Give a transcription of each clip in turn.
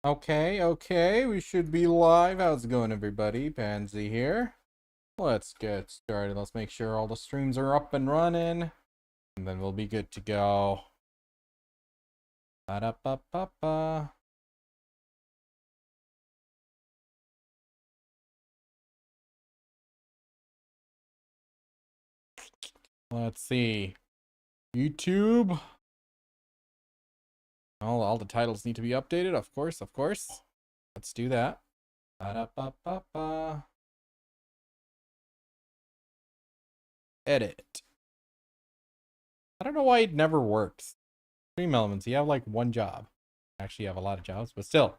Okay, we should be live. How's it going, everybody? Pansy here. Let's get started. Let's make sure all the streams are up and running, and then we'll be good to go. Ba-da-ba-ba-ba. Let's see. YouTube. All the titles need to be updated, of course. Let's do that. Ba-da-ba-ba-ba. Edit. I don't know why it never works. Stream Elements, you have like one job. Actually, you have a lot of jobs, but still.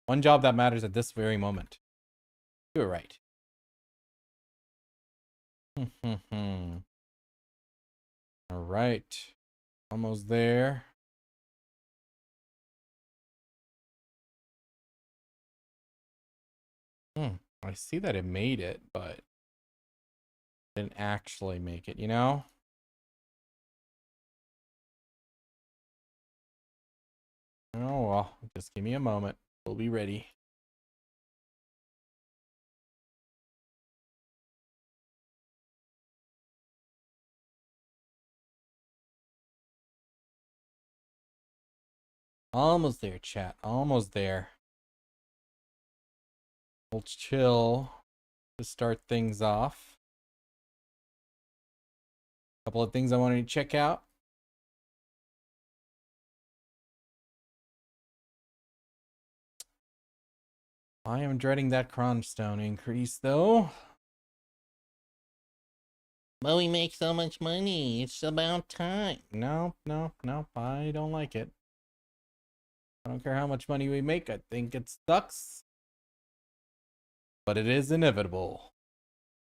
One job that matters at this very moment. Do it right. All right. Almost there. I see that it made it, but didn't actually make it, you know? Oh, well, just give me a moment. We'll be ready. Almost there, chat. Almost there. We'll chill to start things off. A couple of things I wanted to check out. I am dreading that Cron stone increase, though. But we make so much money. It's about time. No, I don't like it. I don't care how much money we make. I think it sucks. But it is inevitable.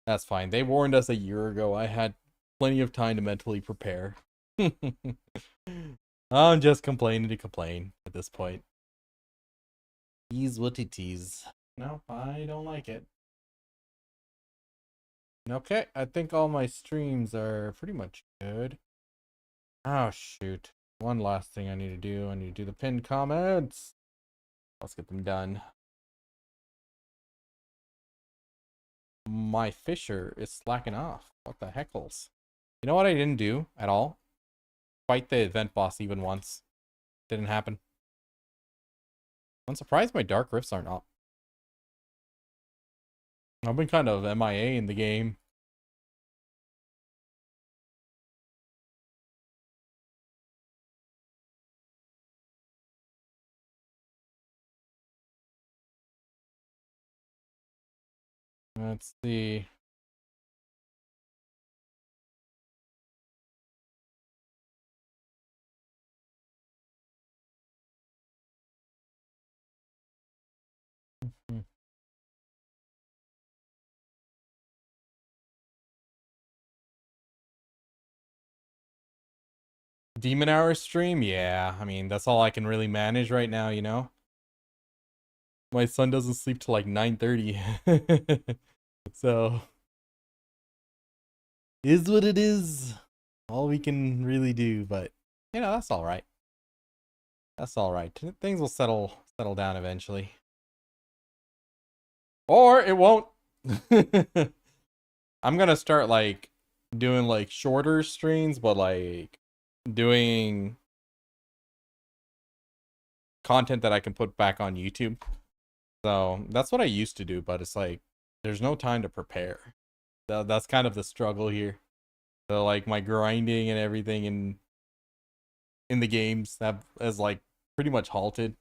That's fine. They warned us a year ago. I had plenty of time to mentally prepare. I'm just complaining to complain at this point. Is what it is. Nope, I don't like it. Okay, I think all my streams are pretty much good. Oh, shoot. One last thing I need to do. I need to do the pinned comments. Let's get them done. My Fisher is slacking off. What the heckles? You know what I didn't do at all? Fight the event boss even once. Didn't happen. I'm surprised my Dark Rifts aren't up. I've been kind of MIA in the game. Let's see. Demon Hour stream? Yeah, I mean, that's all I can really manage right now, you know? My son doesn't sleep till like 9:30. So, is what it is. All we can really do, but you know, that's all right. That's all right. Things will settle down eventually. Or it won't. I'm gonna start like doing like shorter streams, but like doing content that I can put back on YouTube. So that's what I used to do, but it's like there's no time to prepare. That's kind of the struggle here. So like my grinding and everything in the games that has like pretty much halted.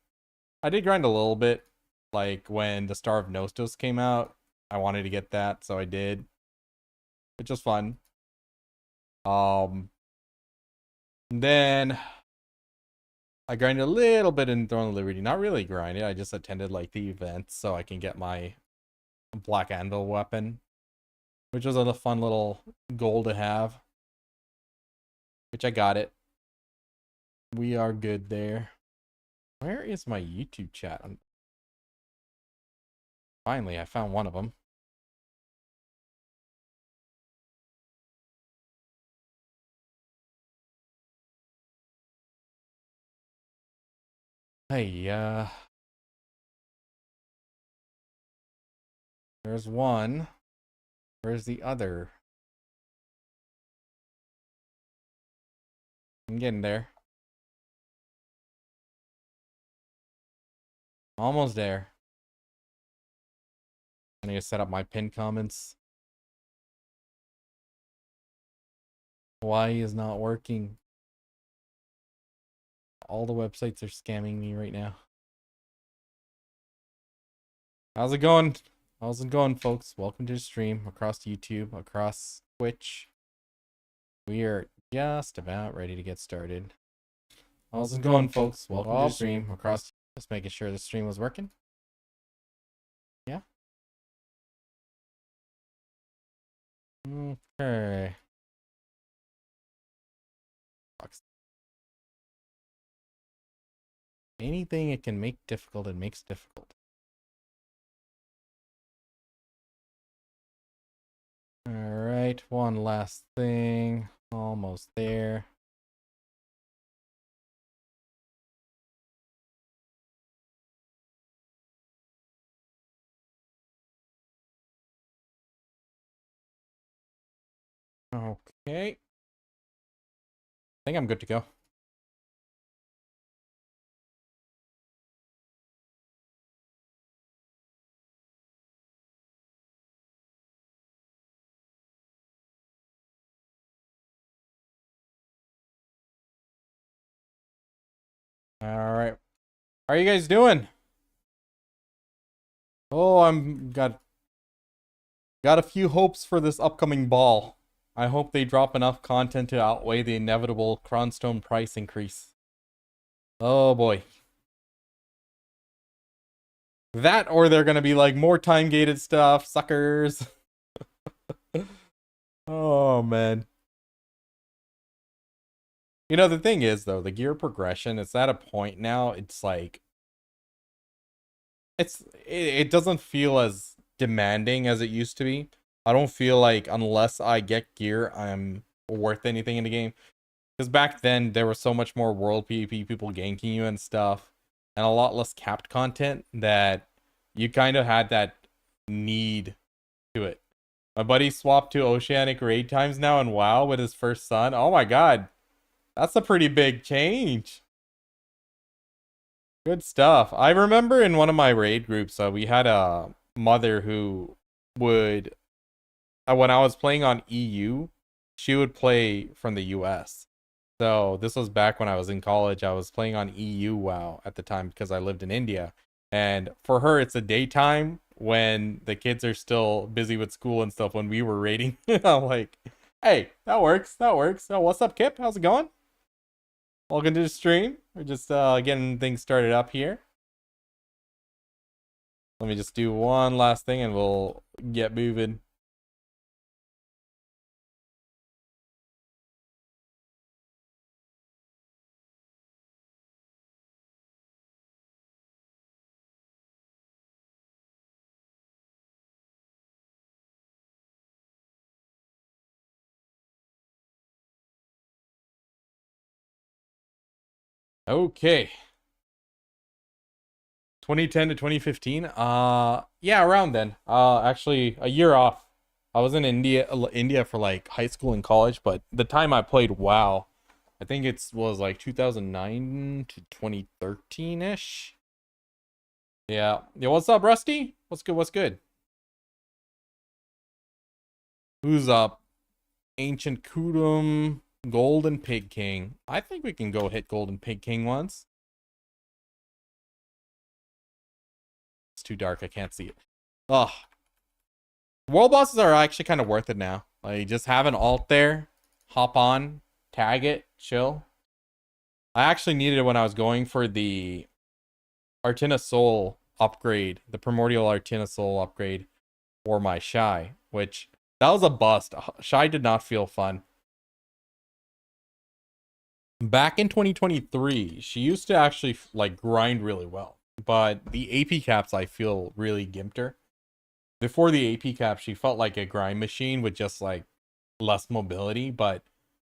I did grind a little bit, like when the Star of Nostos came out. I wanted to get that, so I did. Which was fun. Then I grinded a little bit in Throne of Liberty. Not really grinded. I just attended like the events so I can get my Black Anvil weapon, which was a fun little goal to have. Which I got it. We are good there. Where is my YouTube chat? Finally, I found one of them. Hey, There's one. Where's the other? I'm getting there. Almost there. I need to set up my pinned comments. Why is not working? All the websites are scamming me right now. How's it going? How's it going, folks? Welcome to the stream across YouTube, across Twitch. We are just about ready to get started. How's it going, folks? Welcome to the stream across. Just making sure the stream was working. Yeah. Okay. Anything it can make difficult, it makes difficult. Alright, one last thing. Almost there. Okay. I think I'm good to go. Alright. How are you guys doing? Oh, got a few hopes for this upcoming ball. I hope they drop enough content to outweigh the inevitable Cronstone price increase. Oh boy. That or they're gonna be like more time-gated stuff, suckers. Oh man. You know, the thing is though, the gear progression, it's at a point now, it's like it doesn't feel as demanding as it used to be. I don't feel like unless I get gear, I'm worth anything in the game. Because back then, there was so much more world PvP, people ganking you and stuff, and a lot less capped content that you kind of had that need to it. My buddy swapped to Oceanic raid times now in WoW with his first son. Oh my god. That's a pretty big change. Good stuff. I remember in one of my raid groups, we had a mother who would, when I was playing on EU, she would play from the US. So this was back when I was in college. I was playing on EU WoW at the time because I lived in India. And for her, it's a daytime when the kids are still busy with school and stuff when we were raiding. I'm like, hey, that works. That works. Oh, what's up, Kip? How's it going? Welcome to the stream. We're just getting things started up here. Let me just do one last thing and we'll get moving. Okay. 2010 to 2015. Yeah, around then. Actually a year off. I was in India for like high school and college, but the time I played WoW, I think it was like 2009 to 2013-ish. Yeah. Yeah, what's up, Rusty? What's good? What's good? Who's up? Ancient Kudum, Golden Pig King. I think we can go hit Golden Pig King once. It's too dark. I can't see it. Ugh. World bosses are actually kind of worth it now. Like, just have an alt there, hop on, tag it, chill. I actually needed it when I was going for the Artina Soul upgrade, the Primordial Artina Soul upgrade for my Shy, which that was a bust. Shy did not feel fun. Back in 2023, she used to actually like grind really well, but the AP caps I feel really gimped her. Before the AP cap, she felt like a grind machine with just like less mobility, but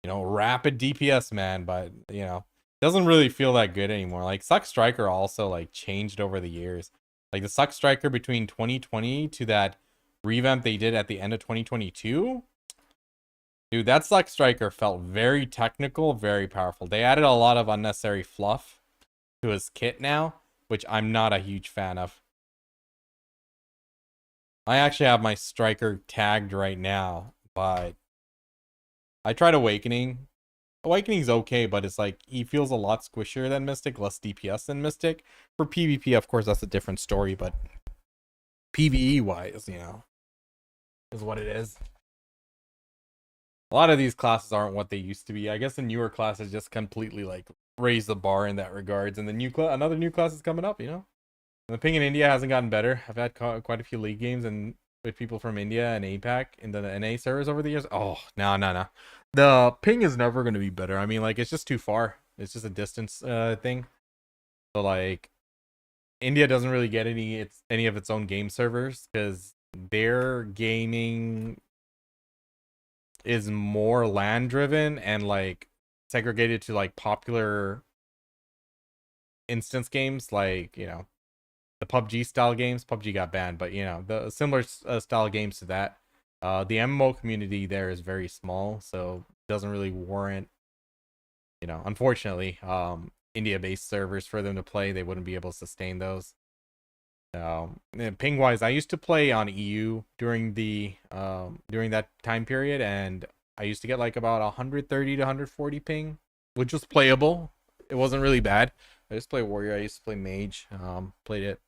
you know, rapid DPS, man. But you know, doesn't really feel that good anymore. Like Suck Striker also like changed over the years. Like the Suck Striker between 2020 to that revamp they did at the end of 2022. Dude, that Select Striker felt very technical, very powerful. They added a lot of unnecessary fluff to his kit now, which I'm not a huge fan of. I actually have my Striker tagged right now, but I tried Awakening. Awakening's okay, but it's like he feels a lot squishier than Mystic, less DPS than Mystic. For PvP, of course, that's a different story, but PvE wise, is what it is. A lot of these classes aren't what they used to be. I guess the newer classes just completely like raise the bar in that regards, and the another new class is coming up. And the ping in India hasn't gotten better. I've had quite a few league games and with people from India and APAC in the NA servers over the years. Oh, no. The ping is never going to be better. I mean, like, it's just too far. It's just a distance thing. So, like, India doesn't really get any of its own game servers because their gaming is more LAN driven and, like, segregated to, like, popular instance games, like, the PUBG style games. PUBG got banned, but the similar style games to that. The MMO community there is very small, so it doesn't really warrant, unfortunately, India-based servers for them to play. They wouldn't be able to sustain those. Ping wise, I used to play on EU during that time period, and I used to get like about 130 to 140 ping, which was playable. It wasn't really bad. I used to play Warrior. I used to play Mage. Played it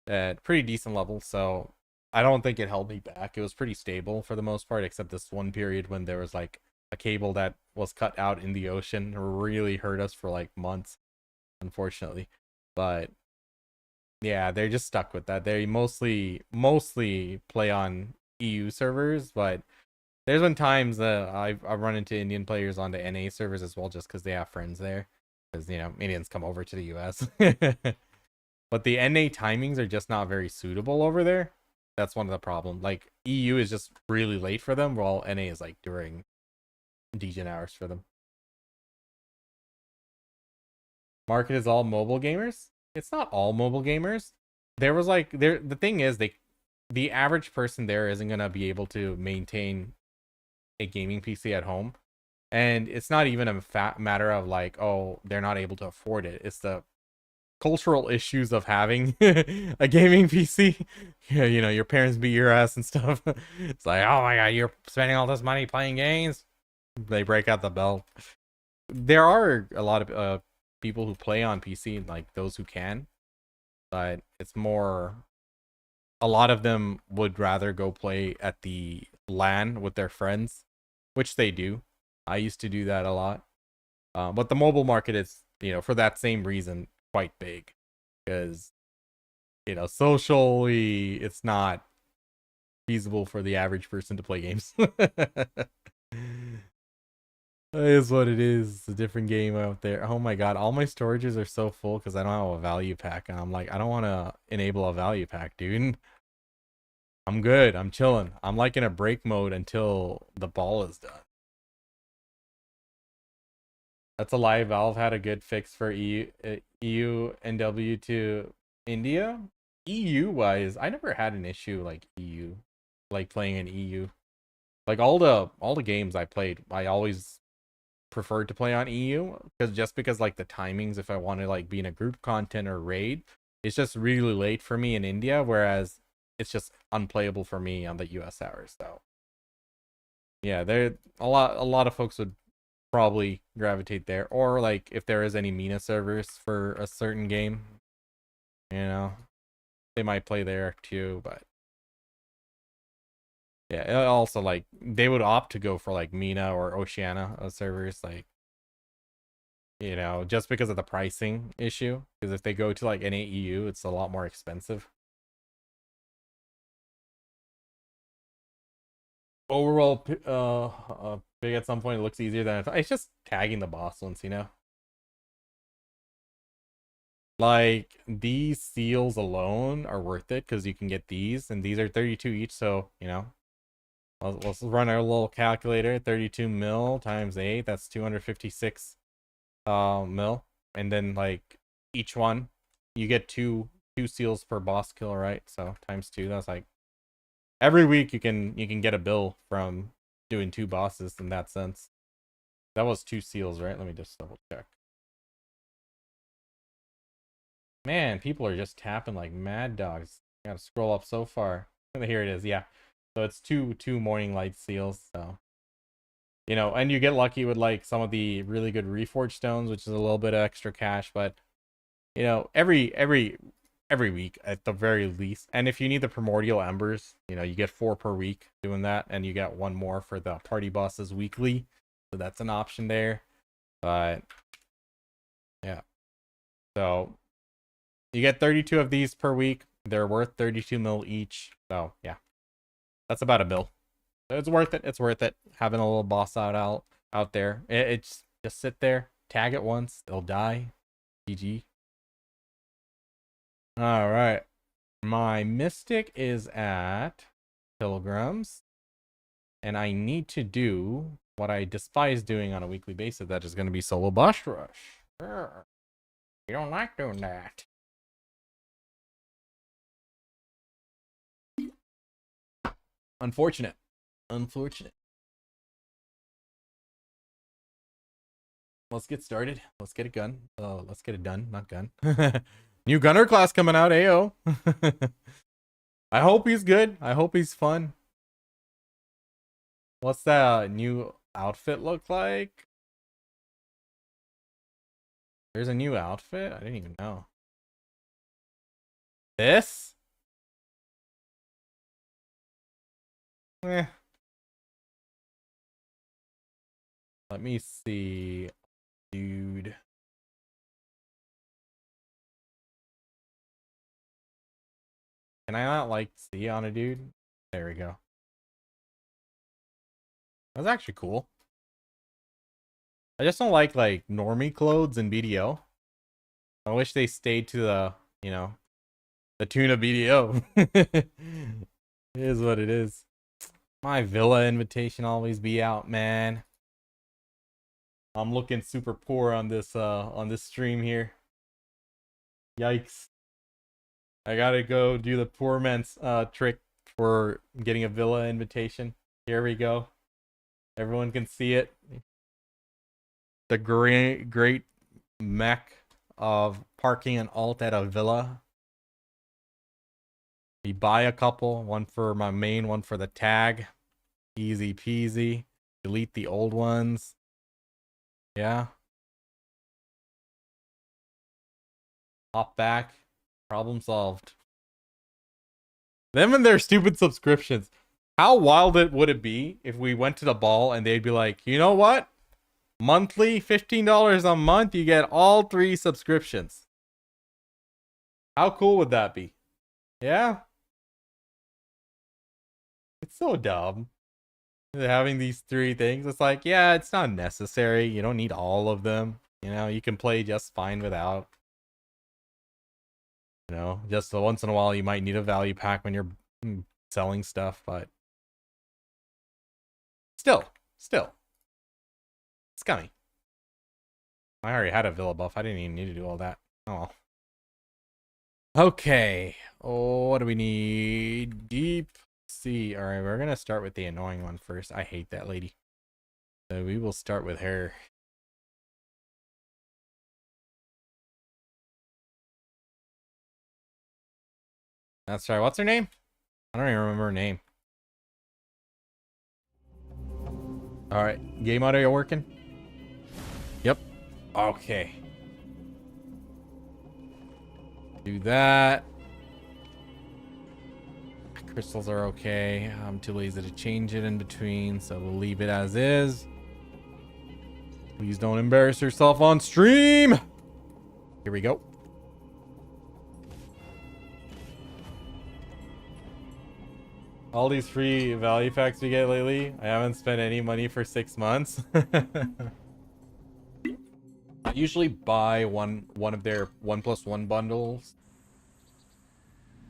at pretty decent level, so I don't think it held me back. It was pretty stable for the most part, except this one period when there was like a cable that was cut out in the ocean. It really hurt us for like months, unfortunately. But yeah, they're just stuck with that. They mostly play on EU servers, but there's been times that I've run into Indian players on the NA servers as well, just because they have friends there. Because Indians come over to the US. But the NA timings are just not very suitable over there. That's one of the problems. Like, EU is just really late for them, while NA is like during degen hours for them. Market is all mobile gamers? It's not all mobile gamers. The thing is, the average person there isn't gonna be able to maintain a gaming PC at home. And it's not even a matter of like, oh, they're not able to afford it. It's the cultural issues of having a gaming PC. Yeah, your parents beat your ass and stuff. It's like, oh my god, you're spending all this money playing games. They break out the belt. There are a lot of people who play on PC, like those who can, but it's more. A lot of them would rather go play at the LAN with their friends, which they do. I used to do that a lot. But the mobile market is, for that same reason, quite big, because socially it's not feasible for the average person to play games. It is what it is. It's a different game out there. Oh my god, all my storages are so full because I don't have a value pack, and I'm like, I don't want to enable a value pack, dude. I'm good. I'm chilling. I'm like in a break mode until the ball is done. That's a lie. Valve had a good fix for EU NW to India. EU wise, I never had an issue like EU, like playing in EU. Like all the games I played, I always preferred to play on EU because like the timings, if I want to like be in a group content or raid, it's just really late for me in India, whereas it's just unplayable for me on the US hours. So yeah, there a lot of folks would probably gravitate there, or like if there is any MENA servers for a certain game, they might play there too. But yeah, also like they would opt to go for like MENA or Oceania servers, like just because of the pricing issue, because if they go to like NAEU, it's a lot more expensive. Overall, big at some point, it looks easier than I thought. It's just tagging the boss once, Like, these seals alone are worth it because you can get these, and these are 32 each, so, let's run our little calculator. 32 mil times 8, that's 256 mil. And then, like, each one, you get two seals per boss kill, right? So, times 2, that's like every week you can get a bill from doing 2 bosses in that sense. That was 2 seals, right? Let me just double check. Man, people are just tapping like mad dogs. I gotta scroll up so far. Here it is, yeah. So it's two morning light seals, so you know, and you get lucky with like some of the really good reforged stones, which is a little bit of extra cash, but you know, every week at the very least. And if you need the primordial embers, you know, you get 4 per week doing that, and you get 1 more for the party bosses weekly. So that's an option there. But yeah. So you get 32 of these per week. They're worth 32 mil each. So yeah. That's about a bill. It's worth it. It's worth it. Having a little boss out there. It's just sit there, tag it once, they'll die. GG. All right. My mystic is at Pilgrims, and I need to do what I despise doing on a weekly basis. That is going to be solo boss rush. You don't like doing that. Unfortunate. Let's get started. Let's get a gun. Let's get it done. Not gun. New gunner class coming out. Ayo. I hope he's good. I hope he's fun. What's that new outfit look like? There's a new outfit? I didn't even know. This? Eh. Let me see. Dude. Can I not like see on a dude? There we go. That's actually cool. I just don't like normie clothes in BDO. I wish they stayed to the, you know, the tune of BDO. It is what it is. My villa invitation always be out, man. I'm looking super poor on this stream here. Yikes. I gotta go do the poor man's trick for getting a villa invitation. Here we go. Everyone can see it. The great mech of parking an alt at a villa. We buy a couple, one for my main, one for the tag. Easy peasy. Delete the old ones. Yeah. Hop back. Problem solved. Them and their stupid subscriptions. How wild would it be if we went to the ball and they'd be like, you know what? Monthly, $15 a month, you get all 3 subscriptions. How cool would that be? Yeah? It's so dumb. Having these 3 things. It's like, yeah, it's not necessary. You don't need all of them. You know, you can play just fine without. You know, just once in a while you might need a value pack when you're selling stuff, but still, scummy. I already had a villa buff. I didn't even need to do all that. Oh. Okay. Oh, what do we need? Deep sea. All right, we're gonna start with the annoying one first. I hate that lady. So we will start with her. That's right. What's her name? I don't even remember her name. All right, game audio working? Yep. Okay. Do that. Crystals are okay. I'm too lazy to change it in between, so we'll leave it as is. Please don't embarrass yourself on stream. Here we go. All these free value packs we get lately, I haven't spent any money for 6 months. I usually buy one of their 1+1 bundles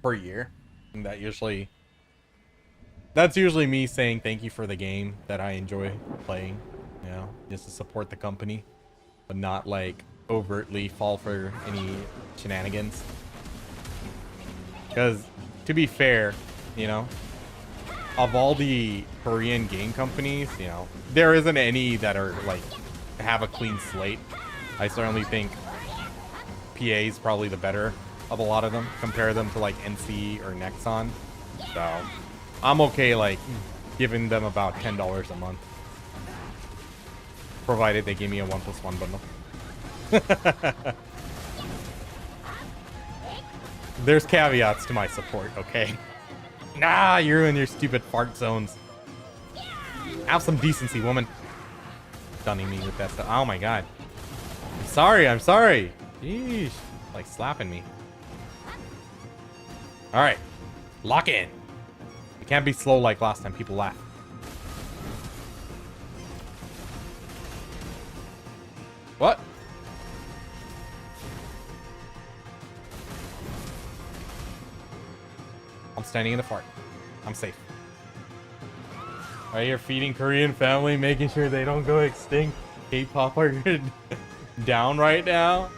per year, and that's usually me saying thank you for the game that I enjoy playing, you know, just to support the company, but not like overtly fall for any shenanigans. Because to be fair, you know, of all the Korean game companies, you know, there isn't any that are like have a clean slate. I certainly think PA is probably the better of a lot of them. Compare them to like NC or Nexon. So I'm okay like giving them about $10 a month, provided they give me a 1+1 bundle. There's caveats to my support, okay? Nah, you're in your stupid fart zones. Have some decency, woman. Stunning me with that stuff. Oh my god. I'm sorry, I'm sorry. Yeesh. Like slapping me. Alright. Lock in. It can't be slow like last time. People laugh. What? I'm standing in the fart. I'm safe. Right here, feeding Korean family, making sure they don't go extinct. K-pop are down right now.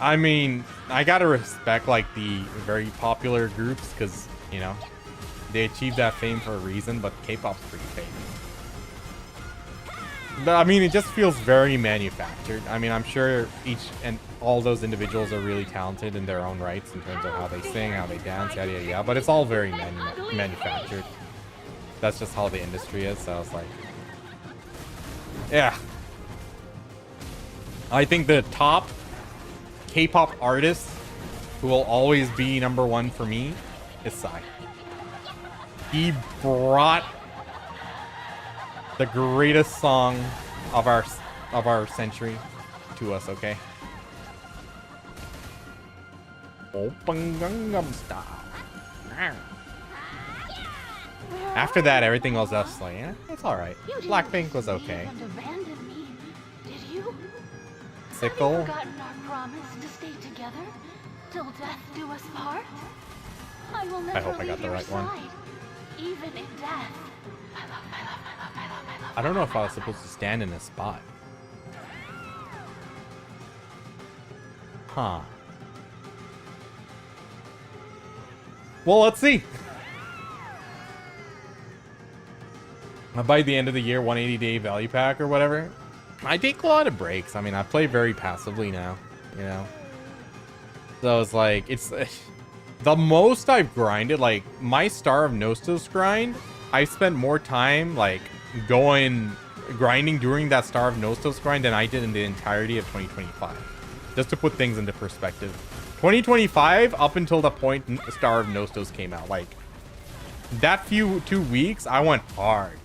I mean, I gotta respect like the very popular groups because, you know, they achieved that fame for a reason, but K-pop's pretty fake. But I mean, it just feels very manufactured. I mean, I'm sure each and all those individuals are really talented in their own rights in terms of how they sing, how they dance, yada yada yada. But it's all very manufactured. That's just how the industry is. So I was like, yeah. I think the top K-pop artist who will always be #1 for me is Psy. He brought the greatest song of our century to us, okay? Open Gangnam Style. After that, everything was just like, yeah, it's all right. Blackpink was okay. Sickle. Have you forgotten our promise to stay together till death do us part? I will never hope I got the right one. Even in death. I don't know if I was supposed to stand in this spot. Huh. Well, let's see. By the end of the year, 180-day value pack or whatever. I take a lot of breaks. I mean, I play very passively now, you know. So it's like, it's the most I've grinded, like my Star of Nostos grind, I spent more time like grinding during that Star of Nostos grind than I did in the entirety of 2025. Just to put things into perspective. 2025, up until the point Star of Nostos came out, like that 2 weeks, I went hard.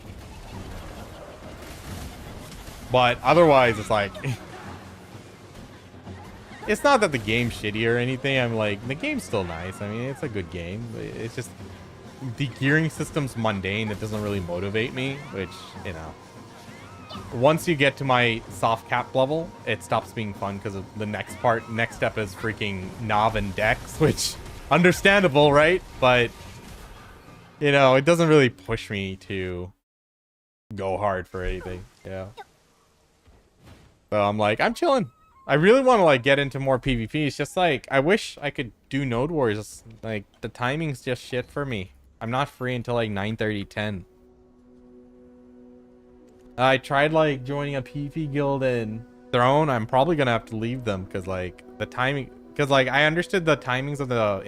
But otherwise, it's like, it's not that the game's shitty or anything. I'm like, the game's still nice. I mean, it's a good game. It's just the gearing system's mundane. It doesn't really motivate me, which, you know, once you get to my soft cap level, it stops being fun because of the next step is freaking Nav and Dex, which understandable, right? But, you know, it doesn't really push me to go hard for anything. Yeah. So I'm like, I'm chilling. I really want to like get into more PvP. It's just like, I wish I could do Node Wars. Like the timing's just shit for me. I'm not free until like 9:30, 10. I tried like joining a PvP guild in Throne. I'm probably gonna have to leave them because like the timing, because like I understood the timings of the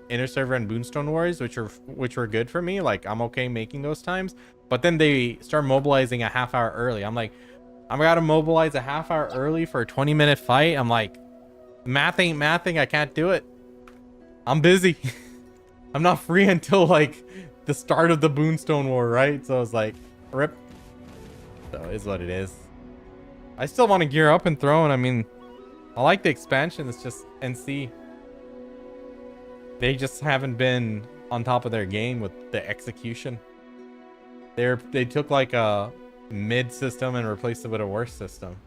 inner server and Boonstone Wars, which were good for me. Like I'm okay making those times, but then they start mobilizing a half hour early. I'm like, I gotta mobilize a half hour early for a 20-minute fight. I'm like, math ain't mathing. I can't do it. I'm busy. I'm not free until like the start of the Boonstone War, right? So it's like, rip. So it is what it is. I still want to gear up and throw, and I mean, I like the expansion. It's just NC. They just haven't been on top of their game with the execution. They took like a mid system and replaced it with a worse system.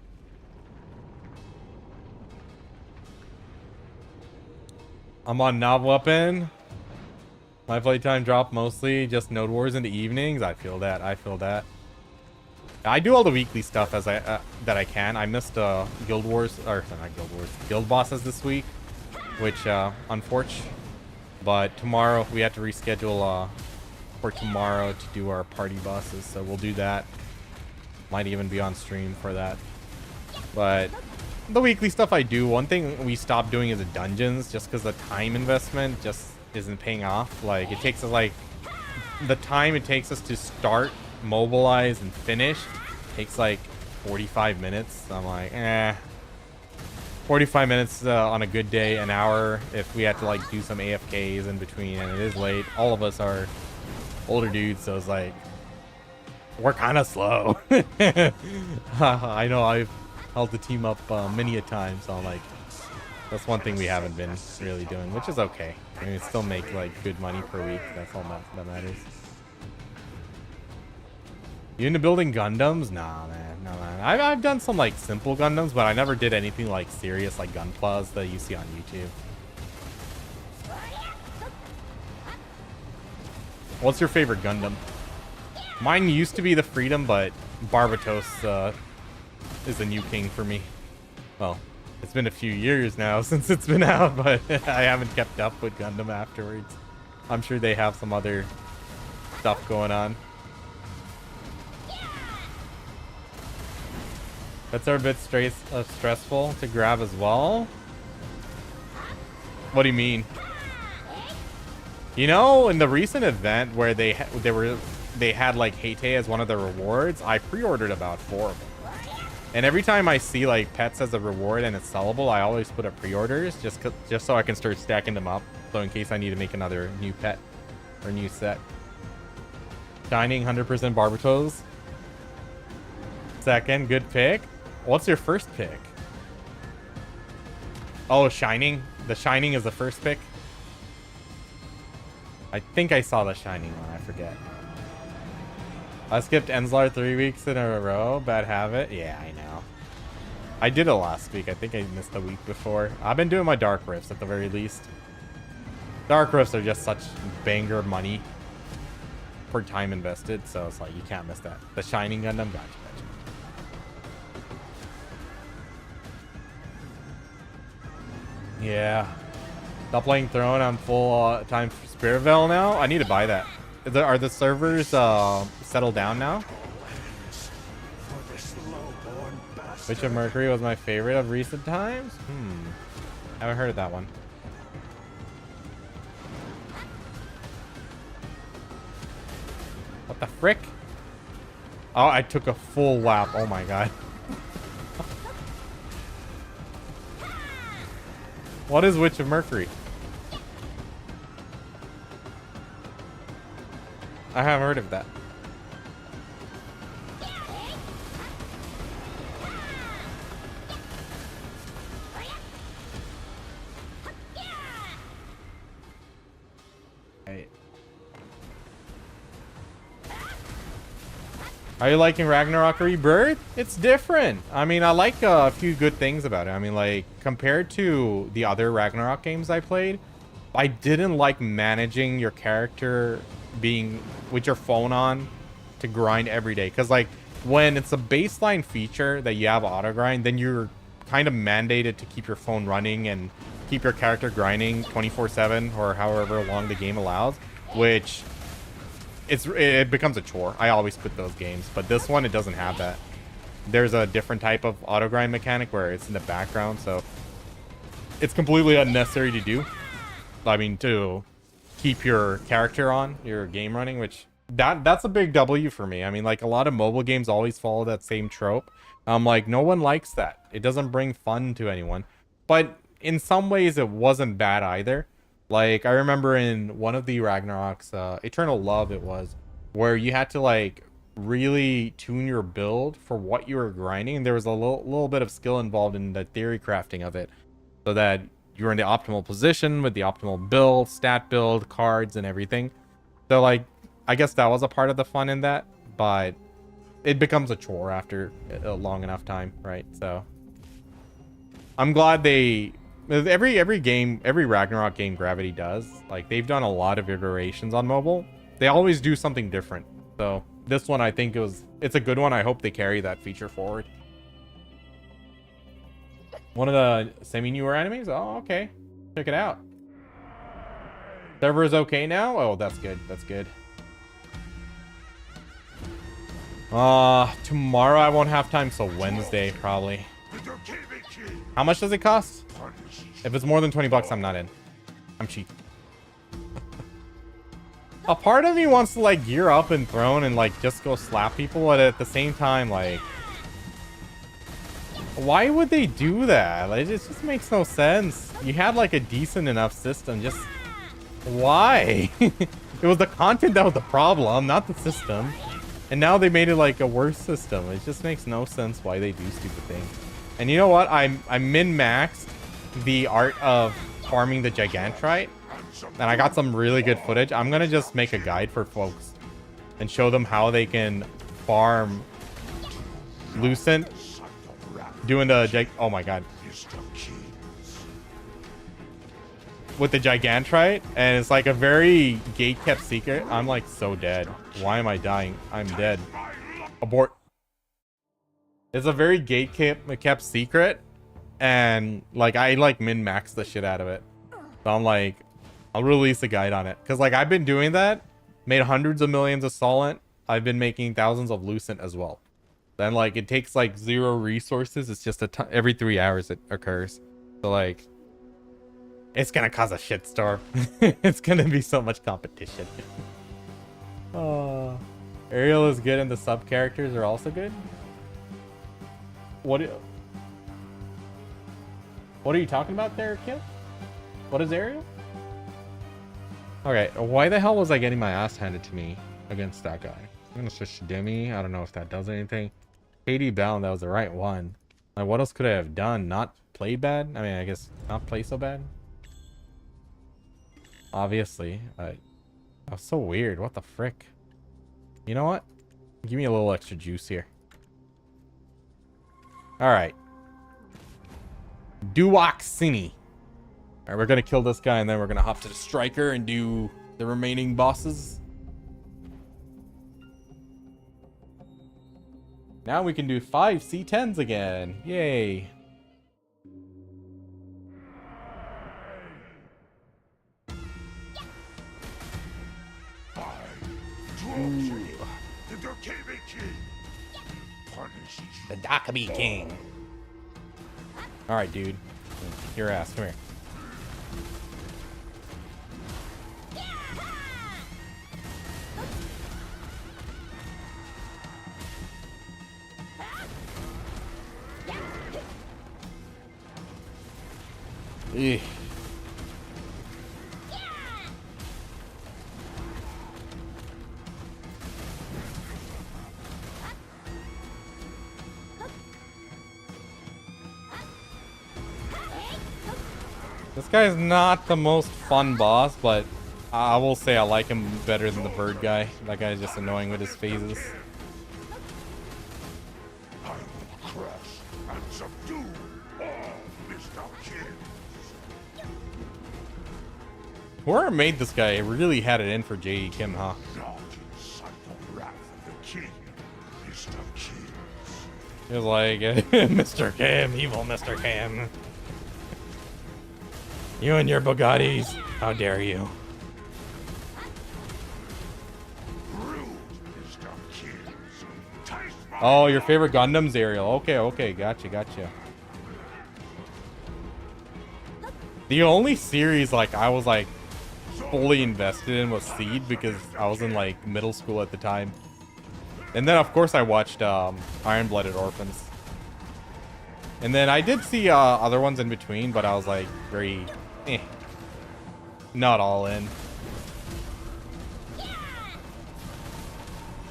I'm on Knob Weapon. My playtime dropped mostly just Node Wars in the evenings. I feel that. I do all the weekly stuff as that I can. I missed Guild Wars, or not Guild Wars, Guild Bosses this week, which unfortunately. But tomorrow we have to reschedule for tomorrow to do our party bosses, so we'll do that. Might even be on stream for that. But the weekly stuff I do, one thing we stopped doing is the dungeons, just because the time investment just isn't paying off. Like, it takes us like the time it takes us to start, mobilize, and finish takes like 45 minutes. I'm like, 45 minutes on a good day, an hour if we had to like do some AFKs in between, and it is late. All of us are older dudes, so it's like we're kind of slow. I know I've held the team up many a time, so I'm like, that's one thing we haven't been really doing, which is okay. I mean, we still make like good money per week. That's all that matters. You into building Gundams? Nah, man. No, man. I've done some like simple Gundams, but I never did anything like serious like Gunplas that you see on YouTube. What's your favorite Gundam? Mine used to be the Freedom, but Barbatos is the new king for me. Well, it's been a few years now since it's been out, but I haven't kept up with Gundam afterwards. I'm sure they have some other stuff going on. That's a bit stressful to grab as well. What do you mean? You know, in the recent event where they had like Hate as one of the rewards, I pre-ordered about 4 of them. And every time I see like pets as a reward and it's sellable, I always put up pre-orders just so I can start stacking them up. So in case I need to make another new pet or new set. Shining 100% Barbatos. Second, good pick. What's your first pick? Oh, Shining. The Shining is the first pick. I think I saw the Shining one. I forget. I skipped Enslar 3 weeks in a row. Bad habit. Yeah, I know. I did it last week. I think I missed a week before. I've been doing my Dark Rifts at the very least. Dark Rifts are just such banger money for time invested. So it's like, you can't miss that. The Shining Gundam. Gotcha. Yeah. Stop playing Throne. I'm full time Spiritvel now. I need to buy that. Are the servers settled down now? Witch of Mercury was my favorite of recent times. Haven't heard of that one. What the frick? Oh, I took a full lap. Oh my god. What is Witch of Mercury? I haven't heard of that. Right. Are you liking Ragnarok Rebirth? It's different. I mean, I like a few good things about it. I mean, like, compared to the other Ragnarok games I played, I didn't like managing your character being with your phone on to grind every day. Because, like, when it's a baseline feature that you have auto grind, then you're kind of mandated to keep your phone running and keep your character grinding 24/7 or however long the game allows, which it becomes a chore. I always quit those games, but this one, it doesn't have that. There's a different type of auto grind mechanic where it's in the background, so it's completely unnecessary to do. I mean, to keep your character on, your game running, which that's a big W for me. I mean, like, a lot of mobile games always follow that same trope. Like, no one likes that. It doesn't bring fun to anyone. But in some ways, it wasn't bad either. Like, I remember in one of the Ragnaroks, Eternal Love it was, where you had to, like, really tune your build for what you were grinding. And there was a little bit of skill involved in the theory crafting of it, so that you were in the optimal position with the optimal build, stat build, cards, and everything. So, like, I guess that was a part of the fun in that, but it becomes a chore after a long enough time, right? So I'm glad they... Every game, every Ragnarok game Gravity does, like, they've done a lot of iterations on mobile. They always do something different. So this one, I think it's a good one. I hope they carry that feature forward. One of the semi-newer animes? Oh, okay. Check it out. Server is okay now? Oh, that's good. That's good. Tomorrow I won't have time, so Wednesday probably. How much does it cost? If it's more than 20 bucks, I'm not in. I'm cheap. A part of me wants to like gear up in Throne and like just go slap people, but at the same time, like, why would they do that? Like, it just makes no sense. You had like a decent enough system. Just why? It was the content that was the problem, not the system. And now they made it like a worse system. It just makes no sense why they do stupid things. And you know what? I min-maxed the art of farming the Gigantrite. And I got some really good footage. I'm going to just make a guide for folks and show them how they can farm Lucent doing the... Oh my god. With the Gigantrite. And it's like a very gate-kept secret. I'm like so dead. Why am I dying? I'm dead. Abort. It's a very gate-kept secret. And like I like min-max the shit out of it. So I'm like, I'll release a guide on it. Because like I've been doing that. Made hundreds of millions of Solent. I've been making thousands of Lucent as well. Then like it takes like 0 resources. It's just every 3 hours it occurs. So like it's gonna cause a shitstorm. It's gonna be so much competition. Ariel is good and the sub characters are also good. What are you talking about there, Kim? What is Ariel? Okay, why the hell was I getting my ass handed to me against that guy? I'm gonna switch to Demi. I don't know if that does anything. KD Bound, that was the right one. Like, what else could I have done? Not play bad? I mean, I guess not play so bad. Obviously. That was so weird. What the frick? You know what? Give me a little extra juice here. Alright. Duoxini. Alright, we're gonna kill this guy and then we're gonna hop to the striker and do the remaining bosses. Now we can do 5 C10s again. Yay. The Dakabi King. Alright, dude. Kick your ass. Come here. Ugh. This guy is not the most fun boss, but I will say I like him better than the bird guy. That guy is just annoying with his phases. I will crush and subdue all Mr. Kim. Whoever made this guy really had it in for J.E. Kim, huh? Not inside the wrath of the king, Mr. Kim. He was like, Mr. Kim, evil Mr. Kim. You and your Bugattis, how dare you? Oh, your favorite Gundam's Ariel. Okay, okay, gotcha. The only series like I was like fully invested in was Seed because I was in like middle school at the time. And then of course I watched Iron-Blooded Orphans. And then I did see other ones in between, but I was like very not all in.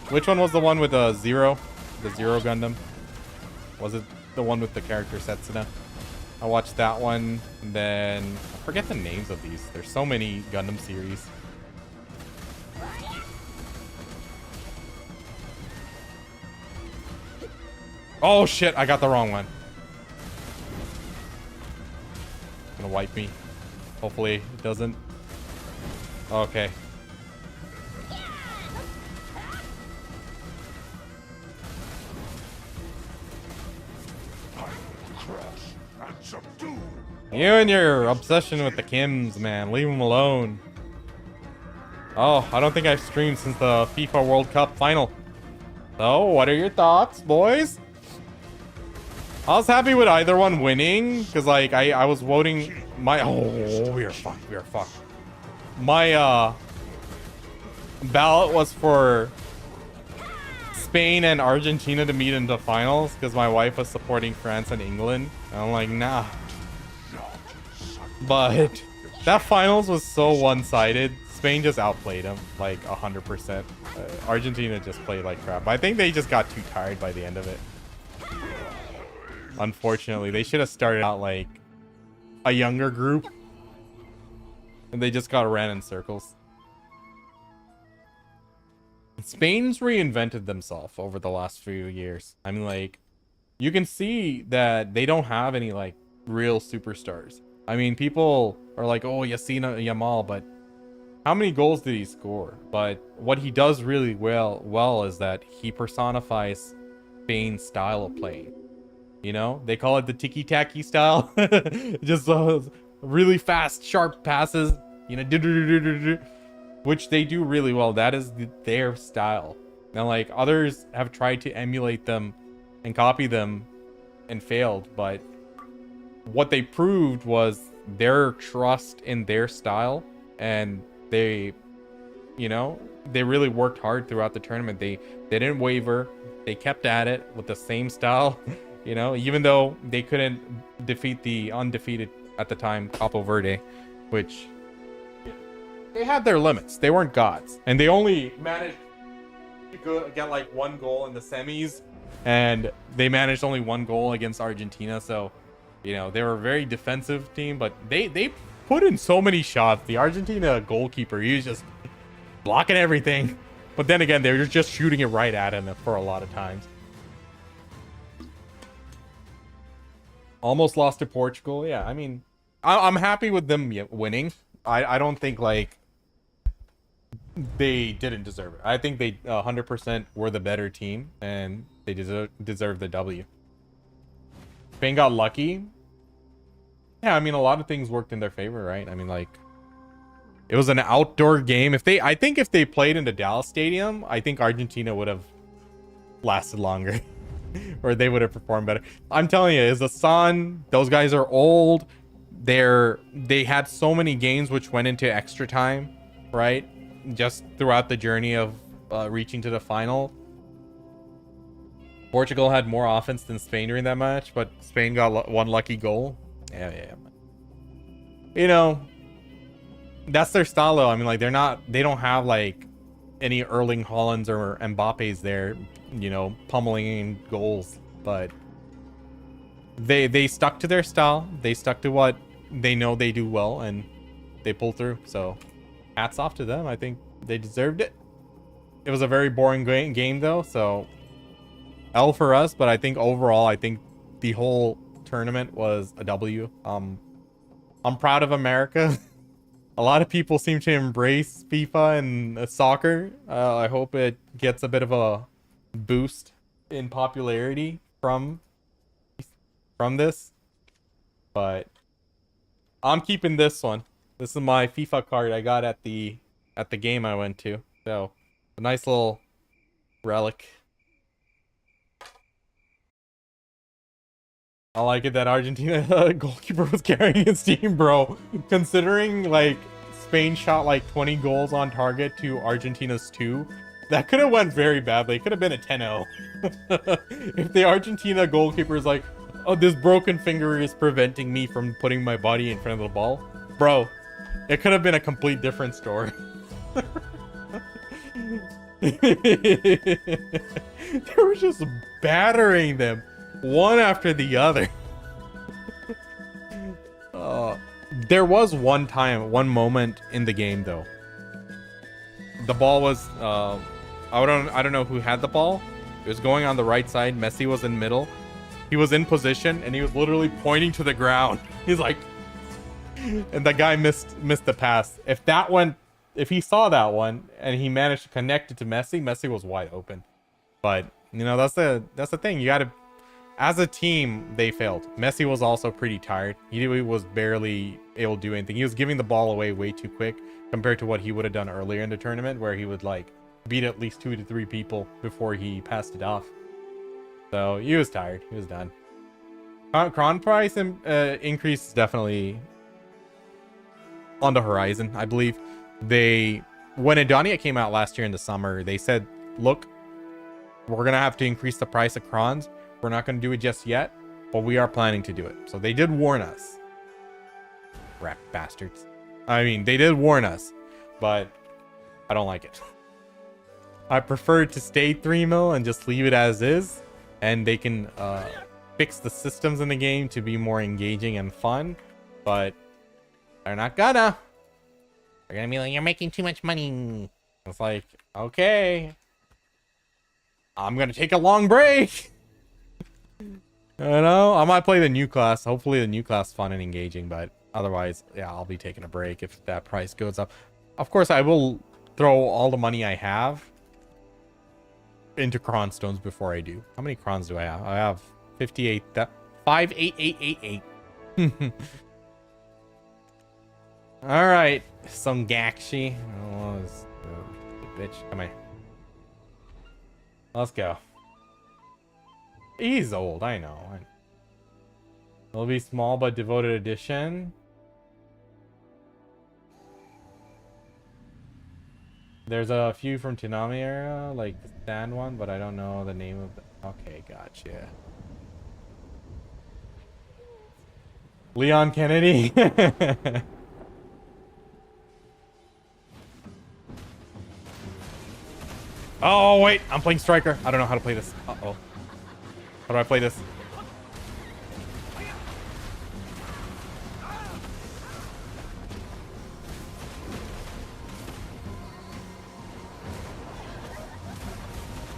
Which one was the one with Zero? The Zero Gundam? Was it the one with the character Setsuna? I watched that one, and then I forget the names of these. There's so many Gundam series. Oh shit, I got the wrong one. It's gonna wipe me. Hopefully it doesn't. Okay. You and your obsession with the Kims, man. Leave them alone. Oh, I don't think I've streamed since the FIFA World Cup final. So, what are your thoughts, boys? I was happy with either one winning, because, like, I was voting my... Oh, we are fucked. We are fucked. My, ballot was for Spain and Argentina to meet in the finals, because my wife was supporting France and England. And I'm like, nah. But that finals was so one-sided. Spain just outplayed them, like, 100%. Argentina just played like crap. I think they just got too tired by the end of it. Unfortunately, they should have started out like a younger group. And they just got ran in circles. Spain's reinvented themselves over the last few years. I mean, like, you can see that they don't have any, like, real superstars. I mean, people are like, oh, Yassine Yamal, but how many goals did he score? But what he does really well is that he personifies Spain's style of playing. You know, they call it the tiki-taki style. Just really fast, sharp passes, you know, which they do really well. That is their style. And like others have tried to emulate them and copy them and failed. But what they proved was their trust in their style, and they, you know, they really worked hard throughout the tournament. They didn't waver. They kept at it with the same style. You know, even though they couldn't defeat the undefeated at the time Capo Verde, which they had their limits. They weren't gods, and they only managed to get like one goal in the semis, and they managed only one goal against Argentina. So, you know, they were a very defensive team, but they put in so many shots. The Argentina goalkeeper, he was just blocking everything, but then again, they were just shooting it right at him for a lot of times. Almost lost to Portugal. Yeah, I mean, I'm happy with them winning. I don't think, like, they didn't deserve it. I think they 100% were the better team, and they deserve the W. Spain got lucky. Yeah, I mean, a lot of things worked in their favor, right? I mean, like, it was an outdoor game. I think if they played in the Dallas Stadium, I think Argentina would have lasted longer. Or they would have performed better. I'm telling you, is the sun, those guys are old. They had so many games which went into extra time, right? Just throughout the journey of reaching to the final. Portugal had more offense than Spain during that match, but Spain got one lucky goal. Yeah. You know, that's their style though. I mean, like, they don't have like any Erling Haalands or Mbappe's there, you know, pummeling in goals, but they stuck to their style. They stuck to what they know they do well, and they pulled through. So hats off to them. I think they deserved it. It was a very boring game though, so L for us, but I think overall, I think the whole tournament was a W. I'm proud of America. A lot of people seem to embrace FIFA and soccer. I hope it gets a bit of a boost in popularity from this. But I'm keeping this one. This is my FIFA card I got at the game I went to. So, a nice little relic. I like it that Argentina goalkeeper was carrying his team, bro. Considering, like, Spain shot like 20 goals on target to Argentina's 2, that could have went very badly. It could have been a 10-0. If the Argentina goalkeeper is like, oh, this broken finger is preventing me from putting my body in front of the ball. Bro, it could have been a complete different story. They were just battering them one after the other. There was one moment in the game though. The ball was I don't know who had the ball. It was going on the right side. Messi was in middle. He was in position and he was literally pointing to the ground. He's like, and the guy missed the pass. If he saw that one and he managed to connect it to Messi, Messi was wide open. But you know, that's the thing. You gotta, as a team, they failed. Messi was also pretty tired. He was barely able to do anything. He was giving the ball away way too quick compared to what he would have done earlier in the tournament, where he would like beat at least 2 to 3 people before he passed it off. So he was tired. He was done. Cron price increase is definitely on the horizon, I believe. When Adonia came out last year in the summer, they said, look, we're going to have to increase the price of Crons. We're not going to do it just yet, but we are planning to do it. So they did warn us. Rat bastards. I mean, they did warn us, but I don't like it. I prefer to stay 3 mil and just leave it as is, and they can fix the systems in the game to be more engaging and fun, but they're not gonna. They're gonna be like, you're making too much money. It's like, okay, I'm gonna take a long break. I don't know. I might play the new class. Hopefully the new class is fun and engaging, but otherwise, yeah, I'll be taking a break if that price goes up. Of course, I will throw all the money I have into Cron stones before I do. How many Crons do I have? I have 58. 58888. All right, some Gakshi. Oh, bitch, come here. Let's go. He's old, I know. It'll be small but devoted edition. There's a few from Toonami era, like the stand one, but I don't know the name of the... Okay, gotcha. Leon Kennedy. Oh, wait, I'm playing Striker. I don't know how to play this. Uh-oh. How do I play this?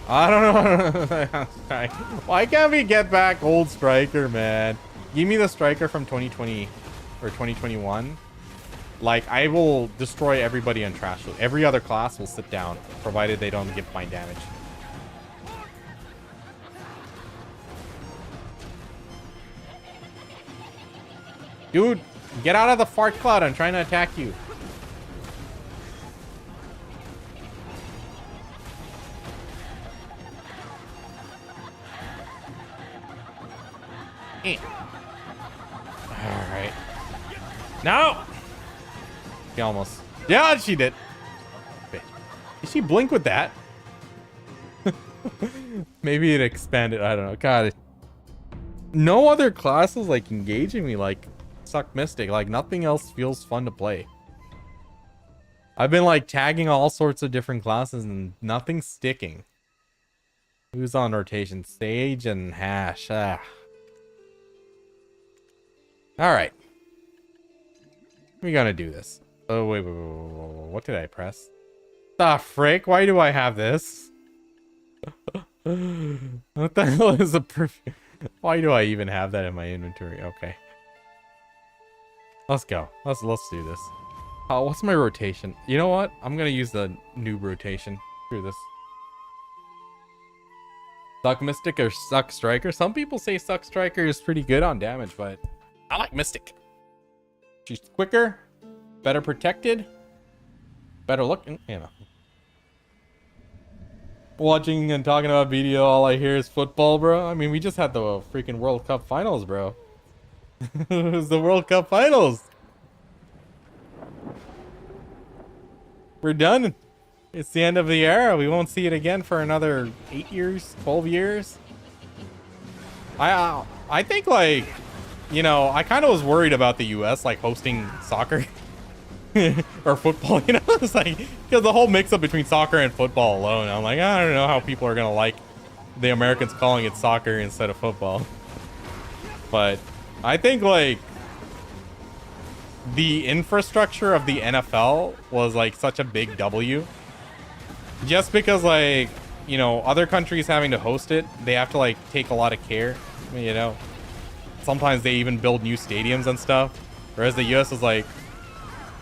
I don't know. Why can't we get back old Striker, man? Give me the Striker from 2020 or 2021. Like, I will destroy everybody on Trash Loot. Every other class will sit down, provided they don't give fine damage. Dude, get out of the fart cloud. I'm trying to attack you. Alright. No! She almost... Yeah, she did. Did she blink with that? Maybe it expanded. I don't know. God. No other classes like engaging me like Suck Mystic. Like nothing else feels fun to play. I've been like tagging all sorts of different classes and nothing's sticking. Who's on rotation? Sage and Hash. Ah. Alright. We're gonna do this. Oh, wait. What did I press? The frick? Why do I have this? What the hell is a perfect... Why do I even have that in my inventory? Okay. Let's go. Let's do this. Oh, what's my rotation? You know what? I'm gonna use the noob rotation. Screw this. Suck Mystic or Suck Striker? Some people say Suck Striker is pretty good on damage, but I like Mystic. She's quicker, better protected, better looking, you know. Watching and talking about video, all I hear is football, bro. I mean, we just had the freaking World Cup finals, bro. It was the World Cup finals. We're done. It's the end of the era. We won't see it again for another 8 years, 12 years. I think, like, you know, I kind of was worried about the US like hosting soccer or football, you know. It's like, because the whole mix up between soccer and football alone, I'm like, I don't know how people are gonna like the Americans calling it soccer instead of football. But I think like the infrastructure of the NFL was like such a big W, just because, like, you know, other countries having to host it, they have to like take a lot of care, you know. Sometimes they even build new stadiums and stuff, whereas the US is like,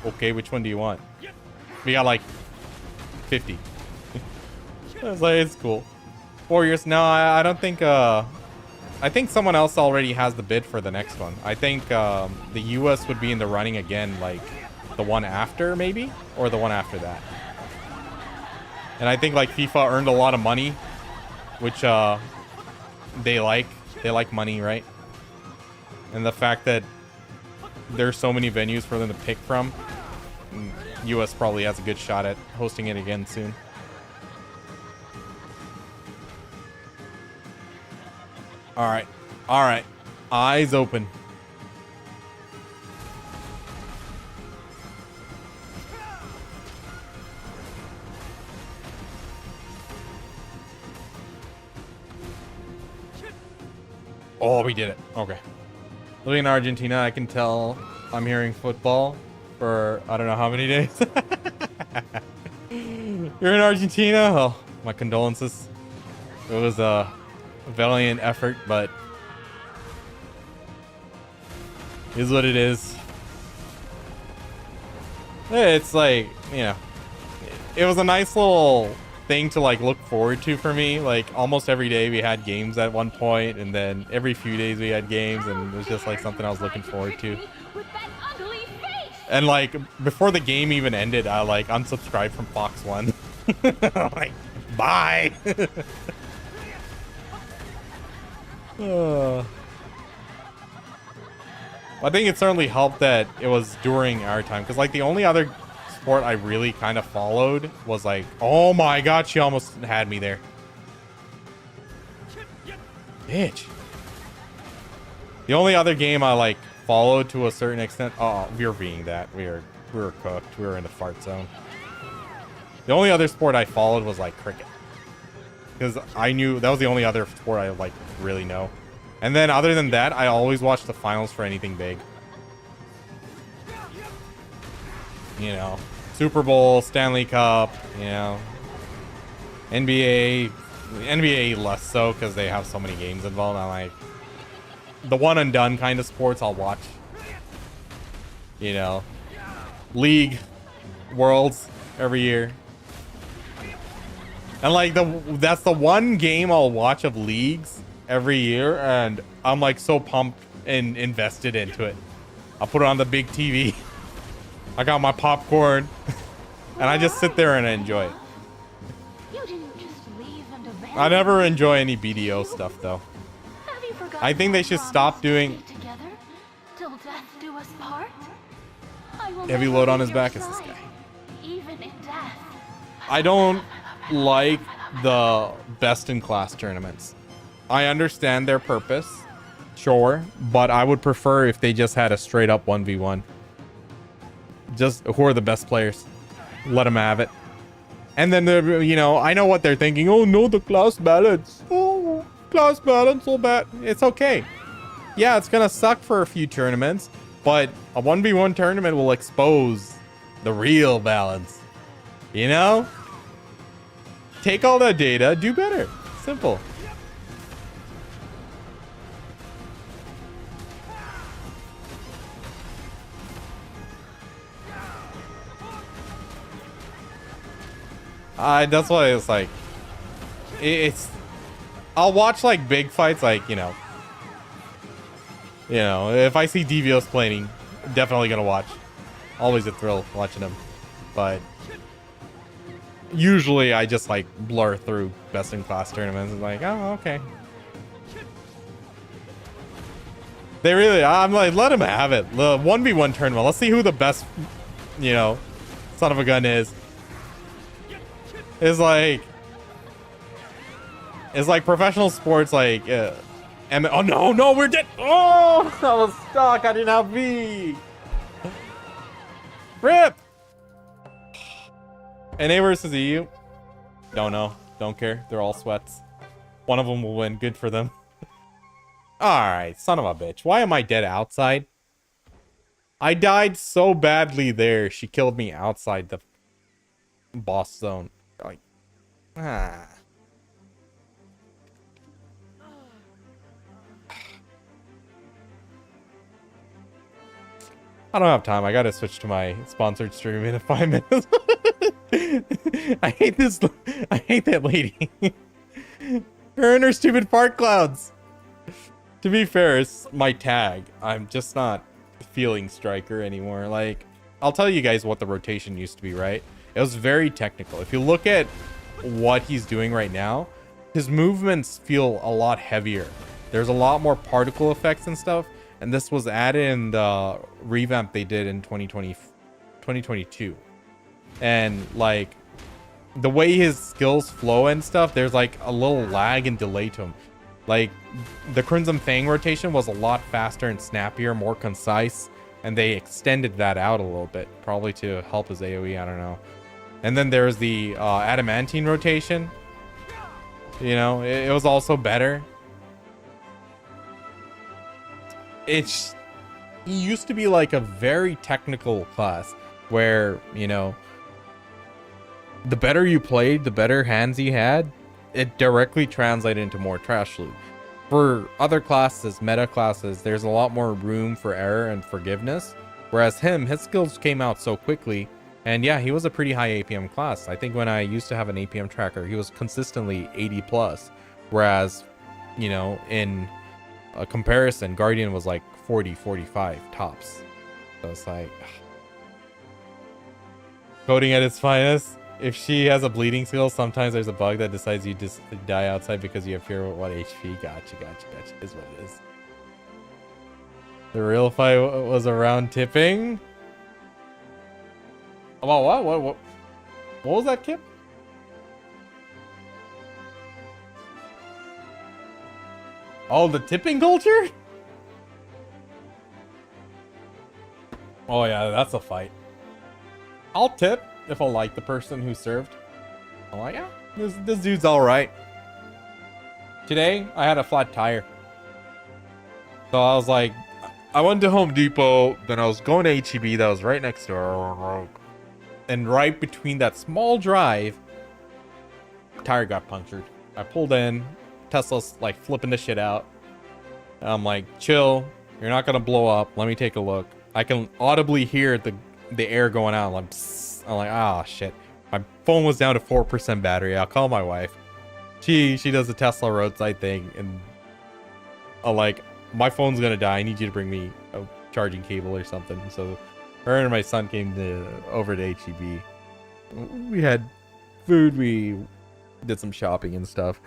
okay, which one do you want? We got like 50. I was like, it's cool. 4 years. No, I don't think I think someone else already has the bid for the next one. I think the US would be in the running again, like the one after maybe, or the one after that. And I think like FIFA earned a lot of money, which they like money, right? And the fact that there's so many venues for them to pick from, US probably has a good shot at hosting it again soon. All right, eyes open. Oh, we did it. Okay. Living in Argentina, I can tell I'm hearing football for I don't know how many days. You're in Argentina? Oh, my condolences. It was a valiant effort, but is what it is. It's like, you know, it was a nice little thing to like look forward to for me. Like almost every day we had games at one point, and then every few days we had games, and it was just like something I was looking forward to. And like before the game even ended, I like unsubscribed from Fox One. Like, bye. I think it certainly helped that it was during our time, because like the only other sport I really kind of followed was like, oh my god, she almost had me there. Bitch. The only other game I like followed to a certain extent, oh, we were being that. We were cooked. We were in the fart zone. The only other sport I followed was like cricket, because I knew that was the only other sport I like really know. And then other than that, I always watch the finals for anything big. You know, Super Bowl, Stanley Cup, you know, NBA less so because they have so many games involved. I like the one and done kind of sports I'll watch. You know, League, Worlds every year. And like that's the one game I'll watch of leagues every year, and I'm like so pumped and invested into it. I'll put it on the big TV. I got my popcorn, and I just sit there and enjoy it. You didn't just leave and abandon I never enjoy any BDO stuff though. Have you forgotten I think they should stop doing together till death do us part? I will heavy never load on leave his your back is this side, guy. even in death. I don't like the best in class tournaments. I understand their purpose, sure, but I would prefer if they just had a straight up 1v1. Just who are the best players? Let them have it. And then, you know, I know what they're thinking. Oh no, the class balance. Oh, class balance, so bad. It's okay. Yeah, it's gonna suck for a few tournaments, but a 1v1 tournament will expose the real balance. You know? Take all that data, do better. Simple. That's why it's like, I'll watch like big fights, like, you know, if I see Devios playing, definitely gonna watch. Always a thrill watching them, but usually I just like blur through best in class tournaments and like, oh, okay. They really, I'm like, let them have it. The 1v1 tournament. Let's see who the best, you know, son of a gun is. It's like professional sports, like, oh no, we're dead. Oh, I was stuck. I didn't have V. Rip. NA versus EU. Don't know. Don't care. They're all sweats. One of them will win. Good for them. Alright, son of a bitch. Why am I dead outside? I died so badly there. She killed me outside the boss zone. Like, I don't have time. I gotta switch to my sponsored stream in 5 minutes. I hate this. I hate that lady. Her and her stupid fart clouds. To be fair, it's my tag. I'm just not feeling striker anymore. Like, I'll tell you guys what the rotation used to be, right? It was very technical. If you look at what he's doing right now, his movements feel a lot heavier. There's a lot more particle effects and stuff. And this was added in the revamp they did in 2022. And like the way his skills flow and stuff, there's like a little lag and delay to him. Like the Crimson Fang rotation was a lot faster and snappier, more concise, and they extended that out a little bit, probably to help his AoE, I don't know. And then there's the Adamantine rotation. You know, it was also better. He used to be like a very technical class where, you know, the better you played, the better hands you had, it directly translated into more trash loot. For other classes, meta classes, there's a lot more room for error and forgiveness. Whereas his skills came out so quickly. And yeah, he was a pretty high APM class. I think when I used to have an APM tracker, he was consistently 80 plus. Whereas, you know, in a comparison, Guardian was like 40, 45 tops. So it's like coding at its finest. If she has a bleeding skill, sometimes there's a bug that decides you just die outside because you have fewer 1 HP. Gotcha. Is what it is. The real fight was around tipping. About what was that, Kip? Oh, the tipping culture? Oh yeah, that's a fight. I'll tip if I like the person who served. I'm like, yeah, this dude's all right. Today, I had a flat tire. So I was like, I went to Home Depot, then I was going to HEB that was right next door. And right between that small drive, tire got punctured. I pulled in, Tesla's like flipping the shit out. I'm like, chill, you're not gonna blow up. Let me take a look. I can audibly hear the air going out. I'm like, ah, shit. My phone was down to 4% battery. I'll call my wife. She does the Tesla roadside thing, and I'm like, my phone's gonna die. I need you to bring me a charging cable or something. So her and my son came over to HEB. We had food. We did some shopping and stuff.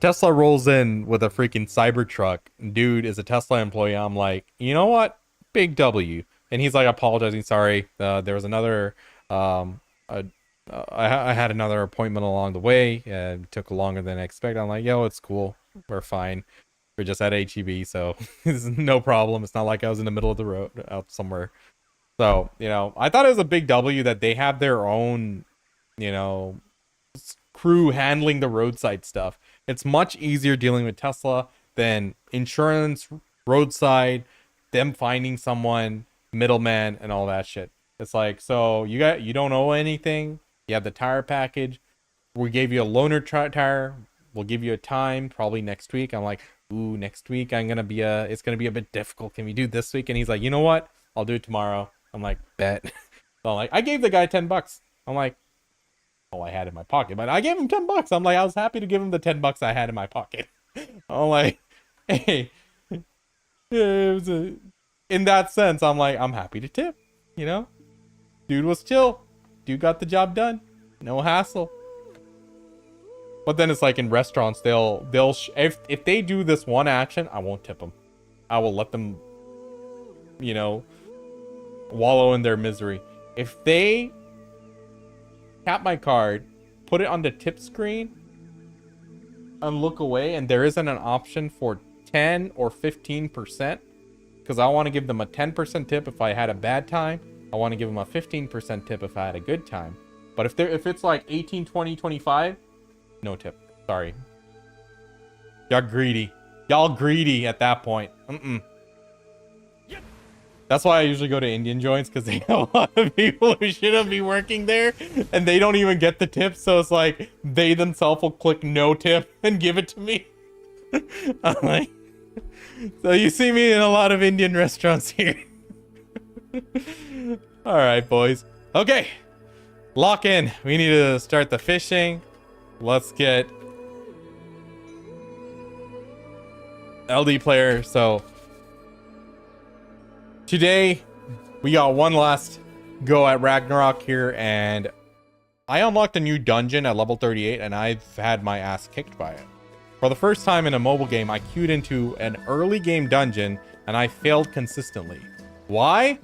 Tesla rolls in with a freaking Cybertruck. Dude is a Tesla employee. I'm like, you know what? Big W. And he's like apologizing. Sorry. There was another. I had another appointment along the way. It took longer than I expected. I'm like, yo, it's cool. We're fine. We're just at HEB, so it's no problem. It's not like I was in the middle of the road out somewhere. So, you know, I thought it was a big W that they have their own, you know, crew handling the roadside stuff. It's much easier dealing with Tesla than insurance, roadside, them finding someone, middleman, and all that shit. It's like, so you don't owe anything. You have the tire package. We gave you a loaner tire. We'll give you a time, probably next week. I'm like, ooh, next week it's gonna be a bit difficult. Can we do this week? And he's like, you know what? I'll do it tomorrow. I'm like, bet. So I'm like, I gave the guy $10. I'm like, oh, I had in my pocket, but I gave him $10. I'm like, I was happy to give him the $10 I had in my pocket. I'm like, hey, in that sense, I'm like, I'm happy to tip, you know? Dude was chill. Dude got the job done. No hassle. But then it's like in restaurants, if they do this one action, I won't tip them. I will let them, you know, wallow in their misery. If they tap my card, put it on the tip screen, and look away, and there isn't an option for 10 or 15%, because I want to give them a 10% tip if I had a bad time. I want to give them a 15% tip if I had a good time. But if it's like 18, 20, 25, no tip. Sorry. Y'all greedy. Y'all greedy at that point. That's why I usually go to Indian joints, because they have a lot of people who shouldn't be working there, and they don't even get the tip. So it's like they themselves will click no tip and give it to me. I'm like, so you see me in a lot of Indian restaurants here. All right, boys. Okay, lock in. We need to start the fishing. Let's get LD player. So today we got one last go at Ragnarok here, and I unlocked a new dungeon at level 38, and I've had my ass kicked by it. For the first time in a mobile game, I queued into an early game dungeon, and I failed consistently. Why?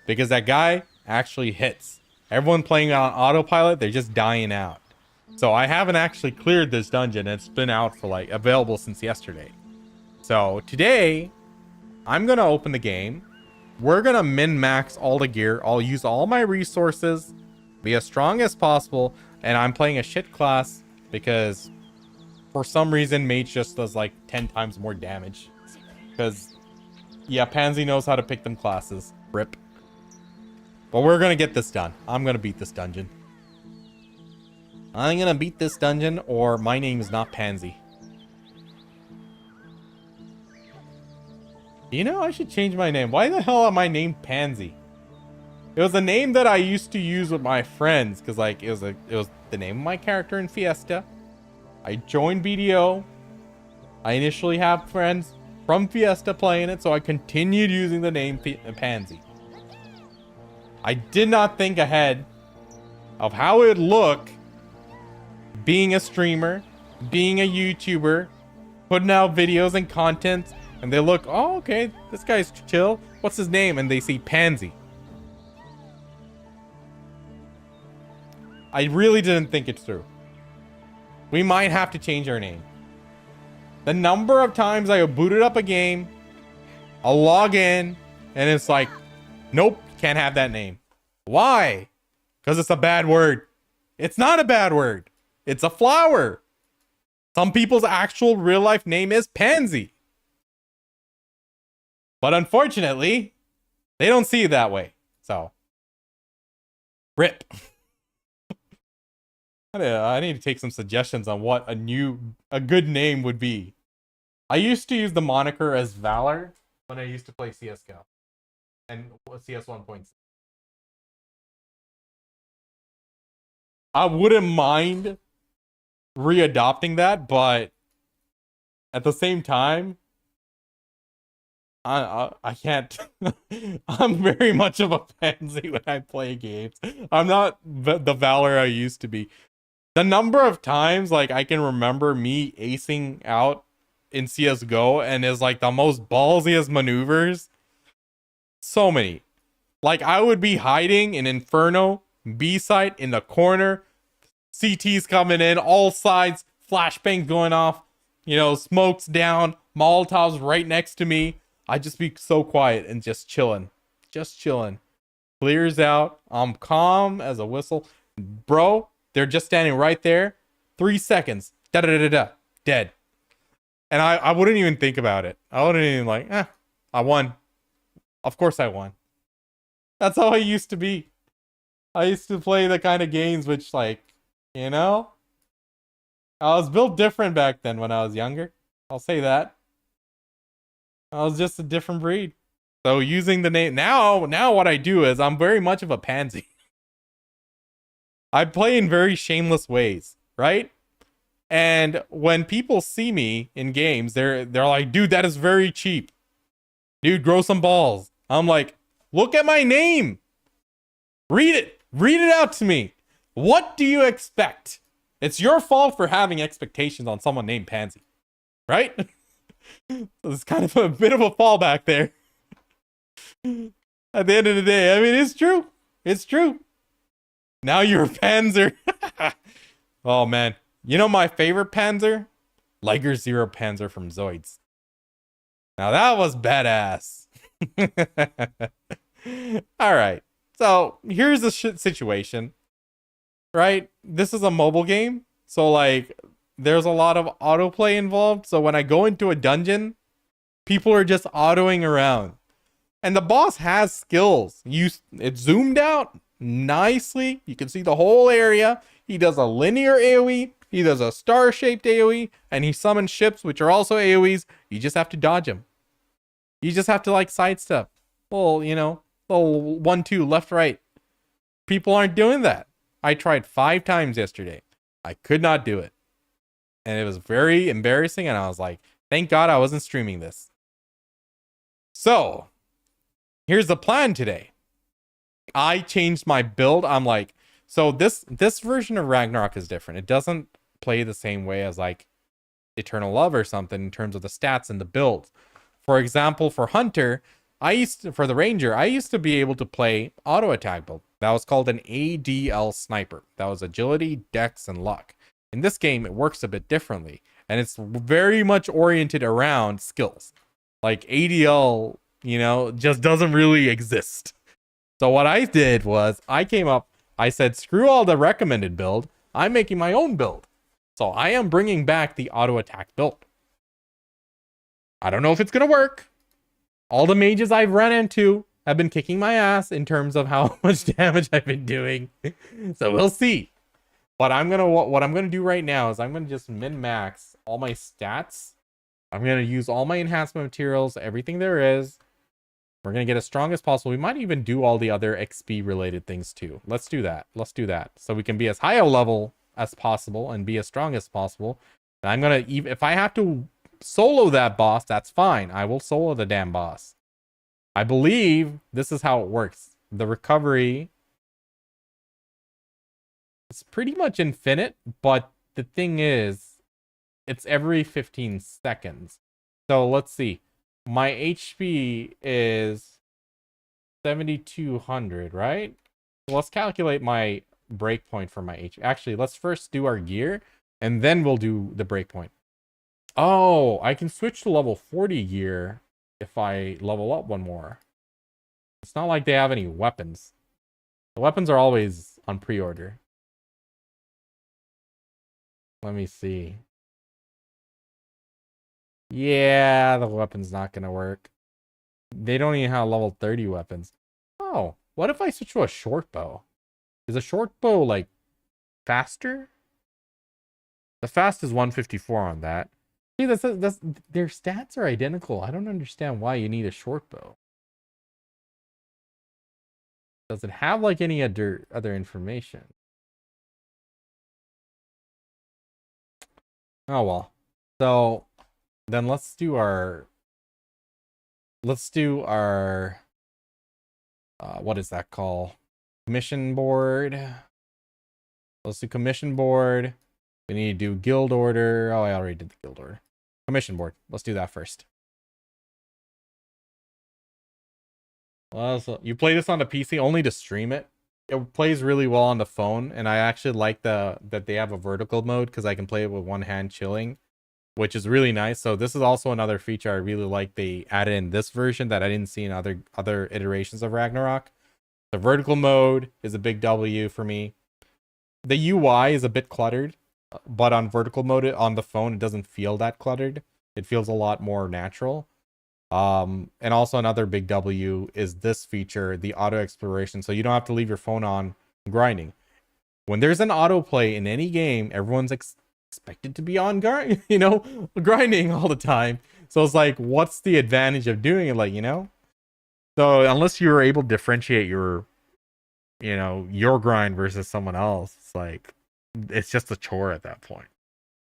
Because that guy actually hits. Everyone playing on autopilot, they're just dying out. So I haven't actually cleared this dungeon. It's been out for like available since yesterday. So today, I'm gonna open the game. We're gonna min-max all the gear. I'll use all my resources, be as strong as possible, and I'm playing a shit class because for some reason mage just does like 10 times more damage. Because yeah, Pansy knows how to pick them classes. Rip. But we're gonna get this done. I'm gonna beat this dungeon. I'm gonna beat this dungeon, or my name is not Pansy. You know, I should change my name. Why the hell am I named Pansy? It was a name that I used to use with my friends, because like it was the name of my character in Fiesta. I joined BDO. I initially have friends from Fiesta playing it, so I continued using the name Pansy. I did not think ahead of how it would look being a streamer, being a YouTuber, putting out videos and content, and they look, oh, okay, this guy's chill. What's his name? And they see Pansy. I really didn't think it through. We might have to change our name. The number of times I booted up a game, I'll log in, and it's like, nope, can't have that name. Why? Because it's a bad word. It's not a bad word. It's a flower. Some people's actual real life name is Pansy. But unfortunately, they don't see it that way. So, rip. I need to take some suggestions on what a good name would be. I used to use the moniker as Valor when I used to play CSGO and CS 1.6. I wouldn't mind readopting that, but at the same time, I can't. I'm very much of a pansy when I play games. I'm not the Valor I used to be. The number of times like I can remember me acing out in CSGO and is like the most ballsiest maneuvers. So many. Like I would be hiding in Inferno, B site in the corner, CT's coming in, all sides, flashbangs going off, you know, smokes down, Molotovs right next to me. I'd just be so quiet and just chilling. Just chilling. Clears out. I'm calm as a whistle. Bro, they're just standing right there. 3 seconds. Da-da-da-da-da. Dead. And I wouldn't even think about it. I wouldn't even like, I won. Of course I won. That's how I used to be. I used to play the kind of games which, like, you know, I was built different back then when I was younger. I'll say that. I was just a different breed. So using the name now what I do is I'm very much of a pansy. I play in very shameless ways, right? And when people see me in games, they're like, dude, that is very cheap. Dude, grow some balls. I'm like, look at my name. Read it. Read it out to me. What do you expect? It's your fault for having expectations on someone named Pansy. Right? It's kind of a bit of a fallback there. At the end of the day, I mean, it's true. It's true. Now you're a Panzer. Oh, man. You know my favorite Panzer? Liger Zero Panzer from Zoids. Now that was badass. All right. So here's the situation. Right? This is a mobile game. So like there's a lot of autoplay involved. So when I go into a dungeon, people are just autoing around. And the boss has skills. It's zoomed out nicely. You can see the whole area. He does a linear AoE. He does a star-shaped AoE. And he summons ships, which are also AoEs. You just have to dodge them. You just have to like sidestep. Well, you know, little 1-2, left, right. People aren't doing that. I tried 5 times yesterday. I could not do it. And it was very embarrassing. And I was like, Thank God I wasn't streaming this. So, here's the plan today. I changed my build. I'm like, so this version of Ragnarok is different. It doesn't play the same way as like Eternal Love or something in terms of the stats and the builds. For example, for Hunter, for the Ranger, I used to be able to play auto attack build. That was called an ADL sniper. That was agility, dex, and luck. In this game, it works a bit differently, and it's very much oriented around skills. Like ADL, just doesn't really exist. So what I did was I said, screw all the recommended build. I'm making my own build. So I am bringing back the auto attack build. I don't know if it's going to work. All the mages I've run into have been kicking my ass in terms of how much damage I've been doing. So we'll see. But what I'm going to do right now is I'm going to just min-max all my stats. I'm going to use all my enhancement materials, everything there is. We're going to get as strong as possible. We might even do all the other XP related things too. Let's do that. So we can be as high a level as possible and be as strong as possible. And I'm going to, if I have to solo that boss, that's fine. I will solo the damn boss. I believe this is how it works. The recovery is pretty much infinite, but the thing is, it's every 15 seconds. So let's see. My HP is 7,200, right? Let's calculate my breakpoint for my HP. Actually, let's first do our gear, and then we'll do the breakpoint. Oh, I can switch to level 40 gear if I level up one more. It's not like they have any weapons. The weapons are always on pre-order. Let me see. Yeah, the weapon's not gonna work. They don't even have level 30 weapons. Oh, what if I switch to a short bow? Is a short bow like faster? The fast is 154 on that. See, that's their stats are identical. I don't understand why you need a short bow. Does it have like any other information? Oh well. So then let's do our what is that called? Commission board. Let's do commission board. We need to do guild order. Oh, I already did the guild order. Commission board. Let's do that first. Well, so you play this on the PC only to stream it. It plays really well on the phone, and I actually like that they have a vertical mode because I can play it with one hand chilling, which is really nice. So this is also another feature I really like they added in this version that I didn't see in other iterations of Ragnarok. The vertical mode is a big W for me. The UI is a bit cluttered, but on vertical mode on the phone, it doesn't feel that cluttered. It feels a lot more natural. And also another big W is this feature, the auto exploration. So you don't have to leave your phone on grinding. When there's an autoplay in any game, everyone's expected to be on grinding all the time. So it's like, what's the advantage of doing it? Like, so unless you're able to differentiate your grind versus someone else, it's like, it's just a chore at that point.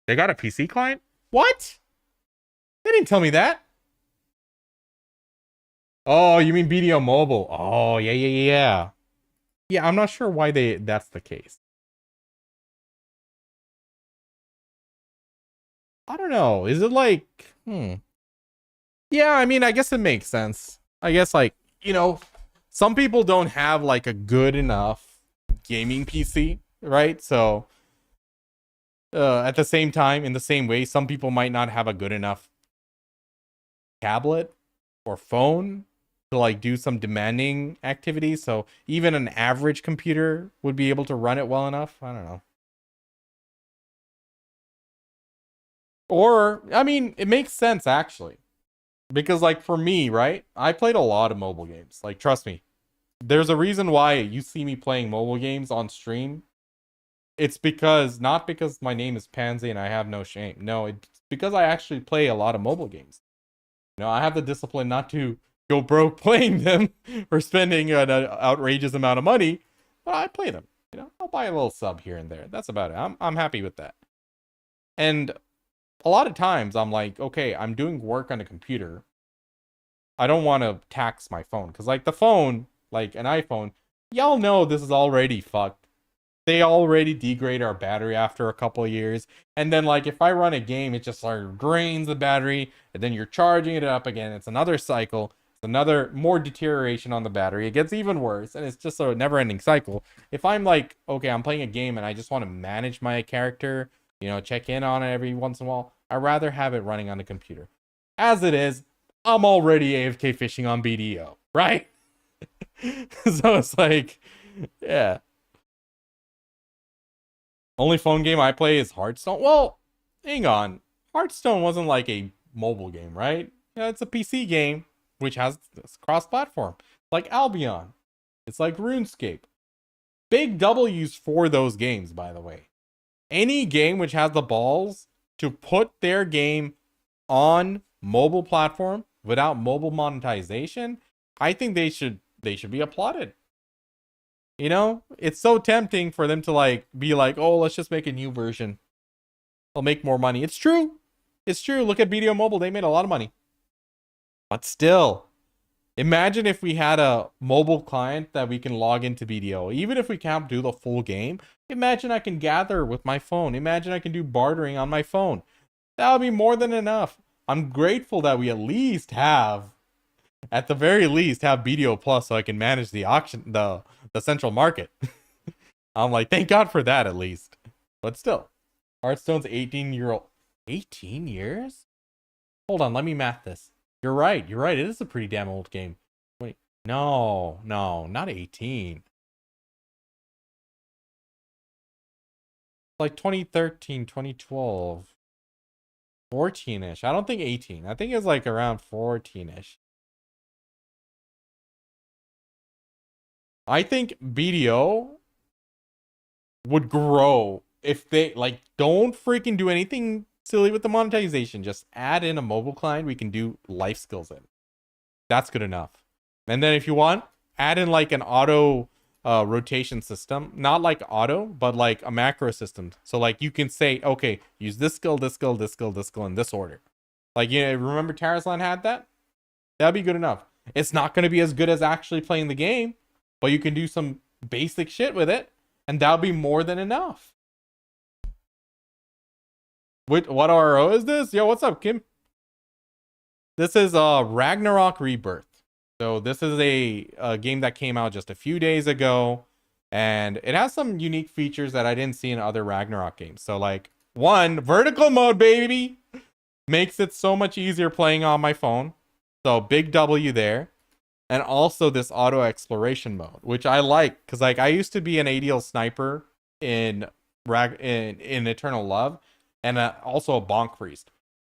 They got a PC client? What? They didn't tell me that. Oh, you mean BDO Mobile? Oh, yeah. Yeah, I'm not sure why that's the case. I don't know. Is it like, Yeah, I mean, I guess it makes sense. I guess some people don't have like a good enough gaming PC, right? So at the same time, in the same way, some people might not have a good enough tablet or phone to like do some demanding activities. So even an average computer would be able to run it well enough. I don't know. Or, I mean, it makes sense actually. Because like for me, right? I played a lot of mobile games. Like, trust me. There's a reason why you see me playing mobile games on stream. It's not because my name is Pansy and I have no shame. No, it's because I actually play a lot of mobile games. I have the discipline not to go broke playing them or spending an outrageous amount of money, but I play them. I'll buy a little sub here and there. That's about it. I'm happy with that. And a lot of times I'm like, okay, I'm doing work on a computer. I don't want to tax my phone because like the phone, like an iPhone, y'all know this is already fucked. They already degrade our battery after a couple of years. And then like if I run a game, it just like drains the battery and then you're charging it up again. It's another cycle. It's another more deterioration on the battery. It gets even worse and it's just a never-ending cycle. If I'm like, okay, I'm playing a game and I just want to manage my character, you know, check in on it every once in a while, I'd rather have it running on the computer. As it is, I'm already AFK fishing on BDO, right? So it's like, yeah. Only phone game I play is Hearthstone. Well, hang on. Hearthstone wasn't like a mobile game, right? Yeah, it's a PC game, which has cross-platform. Like Albion. It's like RuneScape. Big W's for those games, by the way. Any game which has the balls to put their game on mobile platform without mobile monetization, I think they should be applauded. You know, it's so tempting for them to like be like, oh, let's just make a new version. They'll make more money. It's true. It's true. Look at BDO Mobile. They made a lot of money. But still, imagine if we had a mobile client that we can log into BDO. Even if we can't do the full game, imagine I can gather with my phone. Imagine I can do bartering on my phone. That would be more than enough. I'm grateful that we at least have, at the very least, have BDO Plus so I can manage the auction, the central market. I'm like, thank God for that at least. But still, Hearthstone's 18-year-old. 18 years? Hold on, let me math this. You're right. It is a pretty damn old game. Wait, no, not 18. Like 2013, 2012. 14-ish. I don't think 18. I think it's like around 14-ish. I think BDO would grow if they like don't freaking do anything silly with the monetization. Just add in a mobile client we can do life skills in. That's good enough. And then if you want, add in like an auto rotation system. Not like auto, but like a macro system. So like you can say, okay, use this skill, this skill, this skill, this skill in this order. Like, you know, remember Tarazlan had that? That'd be good enough. It's not going to be as good as actually playing the game, but you can do some basic shit with it, and that'll be more than enough. What RO is this? Yo, what's up, Kim? This is Ragnarok Rebirth. So this is a game that came out just a few days ago, and it has some unique features that I didn't see in other Ragnarok games. So like, one, vertical mode, baby, makes it so much easier playing on my phone. So big W there. And also this auto exploration mode, which I like, because like I used to be an ADL sniper in Eternal Love, and also a bonk priest.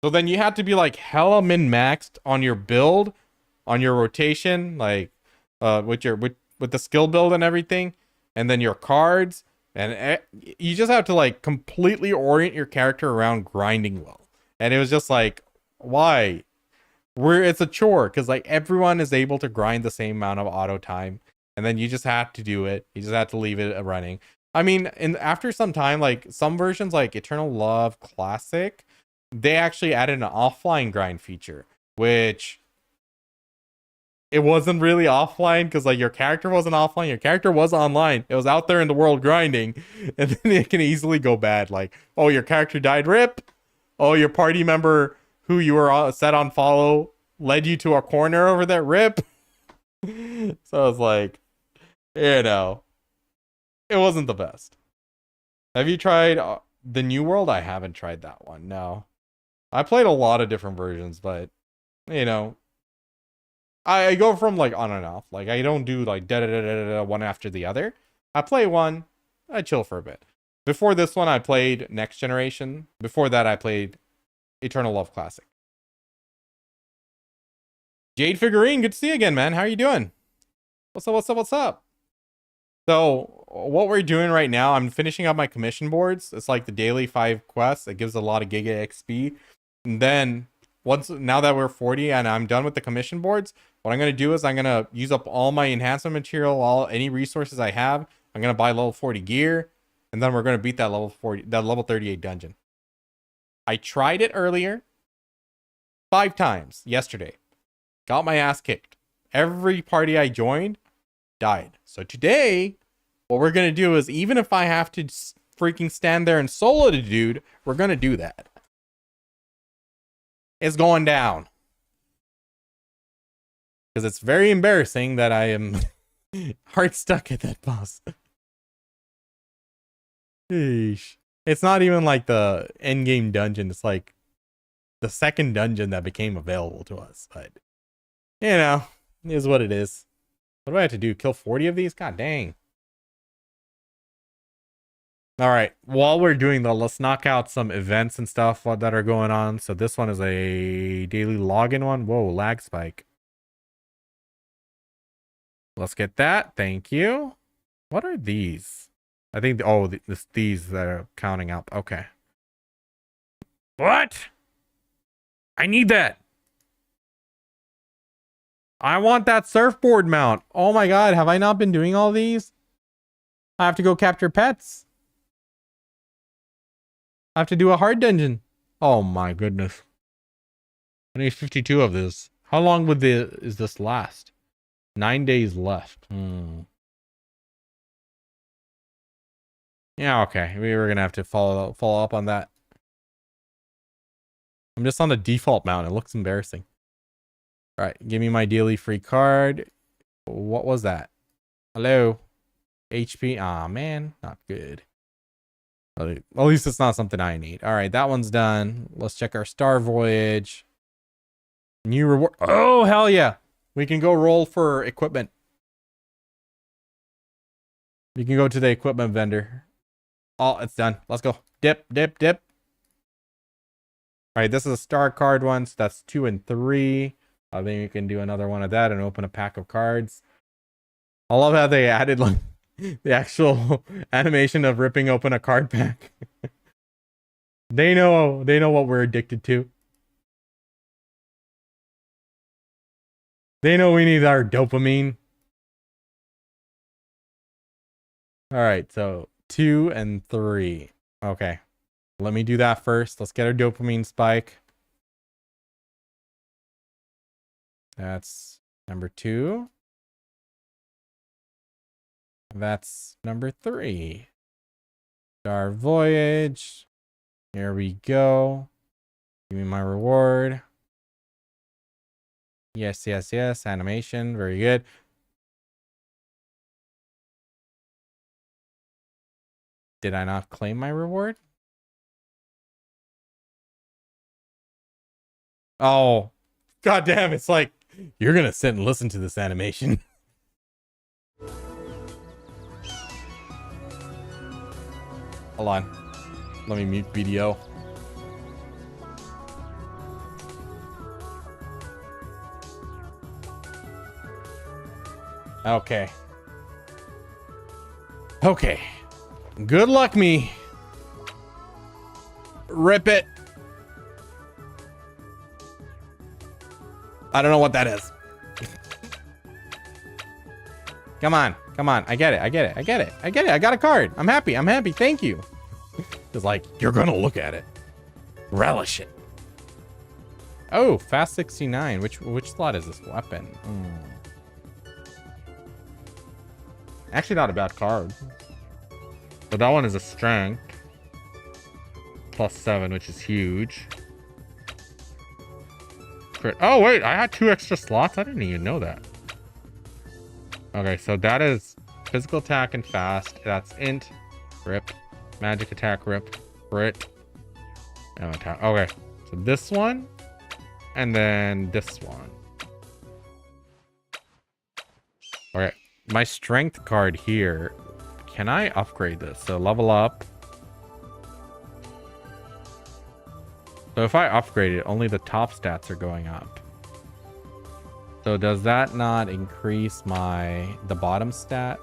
So then you had to be like hella min maxed on your build, on your rotation, like with the skill build and everything, and then your cards, and you just have to like completely orient your character around grinding well. And it was just like, why? It's a chore because like everyone is able to grind the same amount of auto time, and then you just have to do it. You just have to leave it running. I mean, after some time, like some versions like Eternal Love Classic, they actually added an offline grind feature, which it wasn't really offline because like your character wasn't offline, your character was online. It was out there in the world grinding, and then it can easily go bad. Like, oh, your character died, rip. Oh, your party member who you were set on follow led you to a corner over there, rip. So I was like, you know, it wasn't the best. Have you tried the New World? I haven't tried that one. No. I played a lot of different versions, but you know, I go from like on and off. Like I don't do like one after the other. I play one, I chill for a bit. Before this one, I played Next Generation. Before that, I played Eternal Love Classic. Jade Figurine, good to see you again, man. How are you doing? What's up? So, what we're doing right now, I'm finishing up my commission boards. It's like the daily 5 quests. It gives a lot of Giga XP. And then, now that we're 40 and I'm done with the commission boards, what I'm going to do is I'm going to use up all my enhancement material, any resources I have. I'm going to buy level 40 gear. And then we're going to beat that level 38 dungeon. I tried it earlier 5 times yesterday. Got my ass kicked. Every party I joined died. So today, what we're going to do is, even if I have to freaking stand there and solo the dude, we're going to do that. It's going down. Because it's very embarrassing that I am hard stuck at that boss. Eesh. It's not even like the end game dungeon. It's like the second dungeon that became available to us. But, you know, it is what it is. What do I have to do? Kill 40 of these? God dang. All right. While we're doing that, let's knock out some events and stuff that are going on. So this one is a daily login one. Whoa, lag spike. Let's get that. Thank you. What are these? I think, these that are counting up. Okay. What? I need that. I want that surfboard mount. Oh my god, have I not been doing all these? I have to go capture pets. I have to do a hard dungeon. Oh my goodness. I need 52 of this. How long would is this last? 9 days left. Yeah, okay. We were gonna have to follow up on that. I'm just on the default mount. It looks embarrassing. All right, give me my daily free card. What was that? Hello? HP? Ah, man, not good. At least it's not something I need. All right, that one's done. Let's check our Star Voyage. New reward. Oh, hell yeah. We can go roll for equipment. We can go to the equipment vendor. Oh, it's done. Let's go. Dip, dip, dip. All right, this is a star card one, so that's 2 and 3. I think you can do another one of that and open a pack of cards. I love how they added like the actual animation of ripping open a card pack. They know what we're addicted to. They know we need our dopamine. All right, so 2 and 3. Okay. Let me do that first. Let's get our dopamine spike. That's number 2. That's number 3. Star Voyage. Here we go. Give me my reward. Yes, yes, yes. Animation. Very good. Did I not claim my reward? Oh, god damn. It's like, you're going to sit and listen to this animation. Hold on. Let me mute video. Okay. Okay. Good luck, me. Rip it. I don't know what that is. Come on. Come on. I get it. I get it. I get it. I get it. I got a card. I'm happy. I'm happy. Thank you. It's like, you're gonna look at it. Relish it. Oh, fast 69. Which slot is this weapon? Actually, not a bad card. But that one is a strength. +7, which is huge. Crit. Oh, wait. I had 2 extra slots? I didn't even know that. Okay, so that is physical attack and fast. That's int. Rip. Magic attack, rip. Crit. And attack. Okay. So this one. And then this one. Okay. My strength card here. Can I upgrade this? So level up. So if I upgrade it, only the top stats are going up. So does that not increase the bottom stat?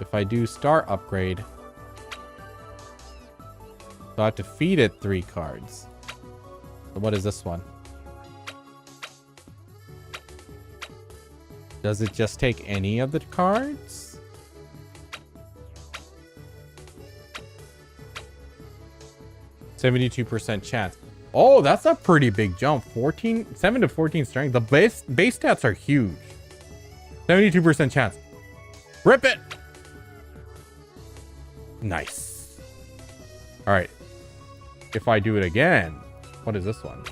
If I do star upgrade, so I have to feed it 3 cards. So what is this one? Does it just take any of the cards? 72% chance. Oh, that's a pretty big jump. 7 to 14 strength. The base stats are huge. 72% chance. Rip it. Nice. All right. If I do it again, what is this one?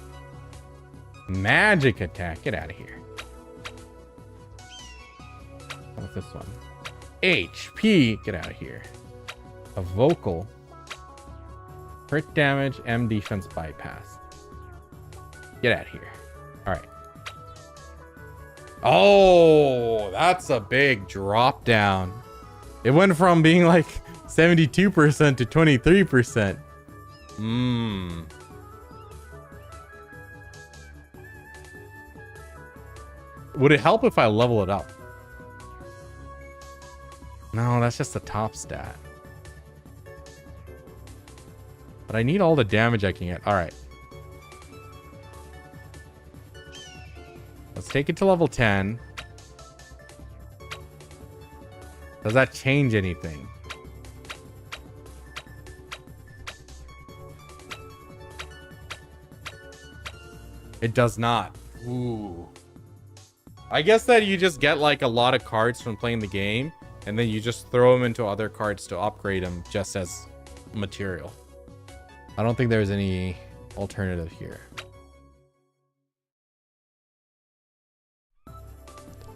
Magic attack. Get out of here. What's this one? HP. Get out of here. A vocal. Crit damage, M defense bypass. Get out of here. All right. Oh, that's a big drop down. It went from being like 72% to 23%. Would it help if I level it up? No, that's just the top stat. But I need all the damage I can get. All right. Let's take it to level 10. Does that change anything? It does not. Ooh. I guess that you just get like a lot of cards from playing the game, and then you just throw them into other cards to upgrade them just as material. I don't think there's any alternative here.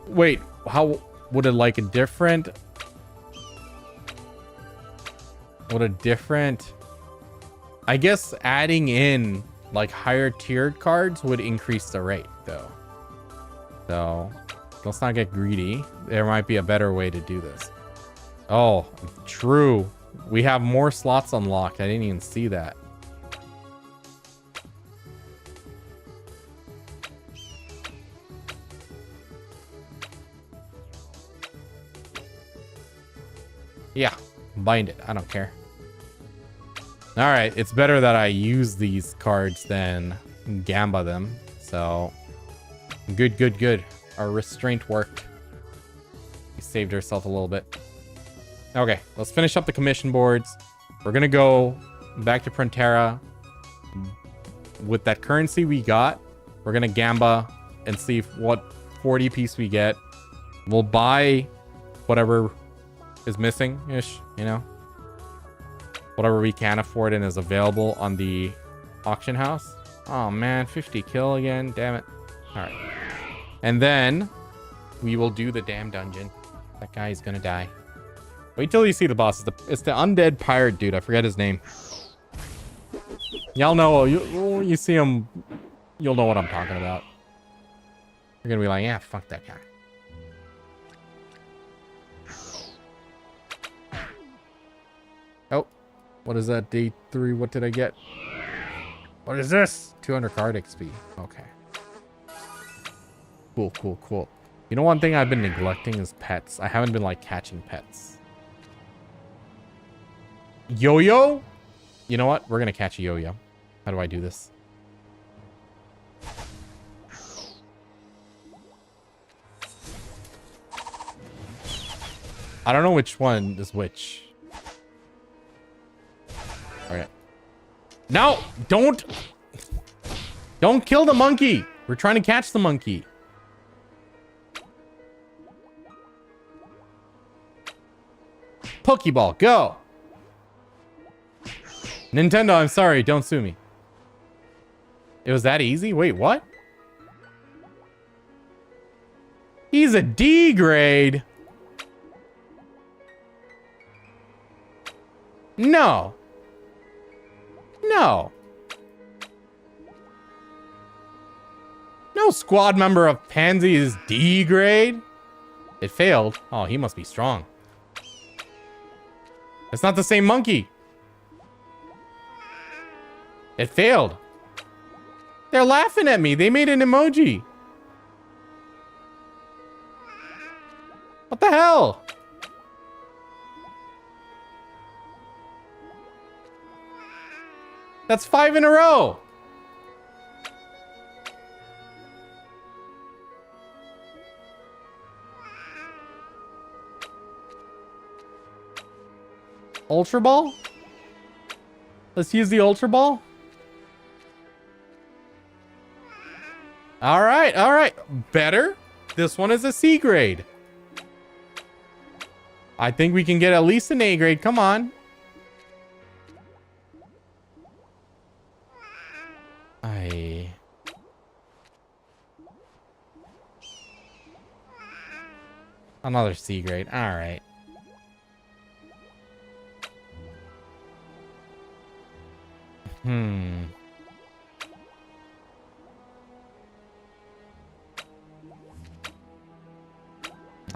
Wait, how would it like a different... Would a different... I guess adding in like higher tiered cards would increase the rate though. So let's not get greedy. There might be a better way to do this. Oh, true. We have more slots unlocked. I didn't even see that. Yeah, bind it. I don't care. All right, it's better that I use these cards than gamba them. So good, good, good. Our restraint worked. We saved ourselves a little bit. Okay, let's finish up the commission boards. We're gonna go back to Frontera. With that currency we got, we're gonna gamba and see what 40 piece we get. We'll buy whatever is missing-ish, you know? Whatever we can afford and is available on the auction house. Oh man, 50 kill again. Damn it. All right. And then we will do the damn dungeon. That guy is gonna die. Wait till you see the boss. It's the undead pirate dude. I forget his name. Y'all know. You see him, you'll know what I'm talking about. You're gonna be like, yeah, fuck that guy. Oh, what is that? Day 3. What did I get? What is this? 200 card XP. Okay. Cool, cool, cool. You know, one thing I've been neglecting is pets. I haven't been like catching pets. Yo-yo? You know what? We're gonna catch a yo-yo. How do I do this? I don't know which one is which. All right. No, don't kill the monkey. We're trying to catch the monkey. Pokeball, go. Nintendo, I'm sorry. Don't sue me. It was that easy? Wait, what? He's a D grade. No. No. No squad member of Pansy is D grade. It failed. Oh, he must be strong. It's not the same monkey. It failed. They're laughing at me. They made an emoji. What the hell? That's 5 in a row. Ultra Ball? Let's use the Ultra Ball. All right, all right. Better. This one is a C grade. I think we can get at least an A grade. Come on. Another C grade. All right.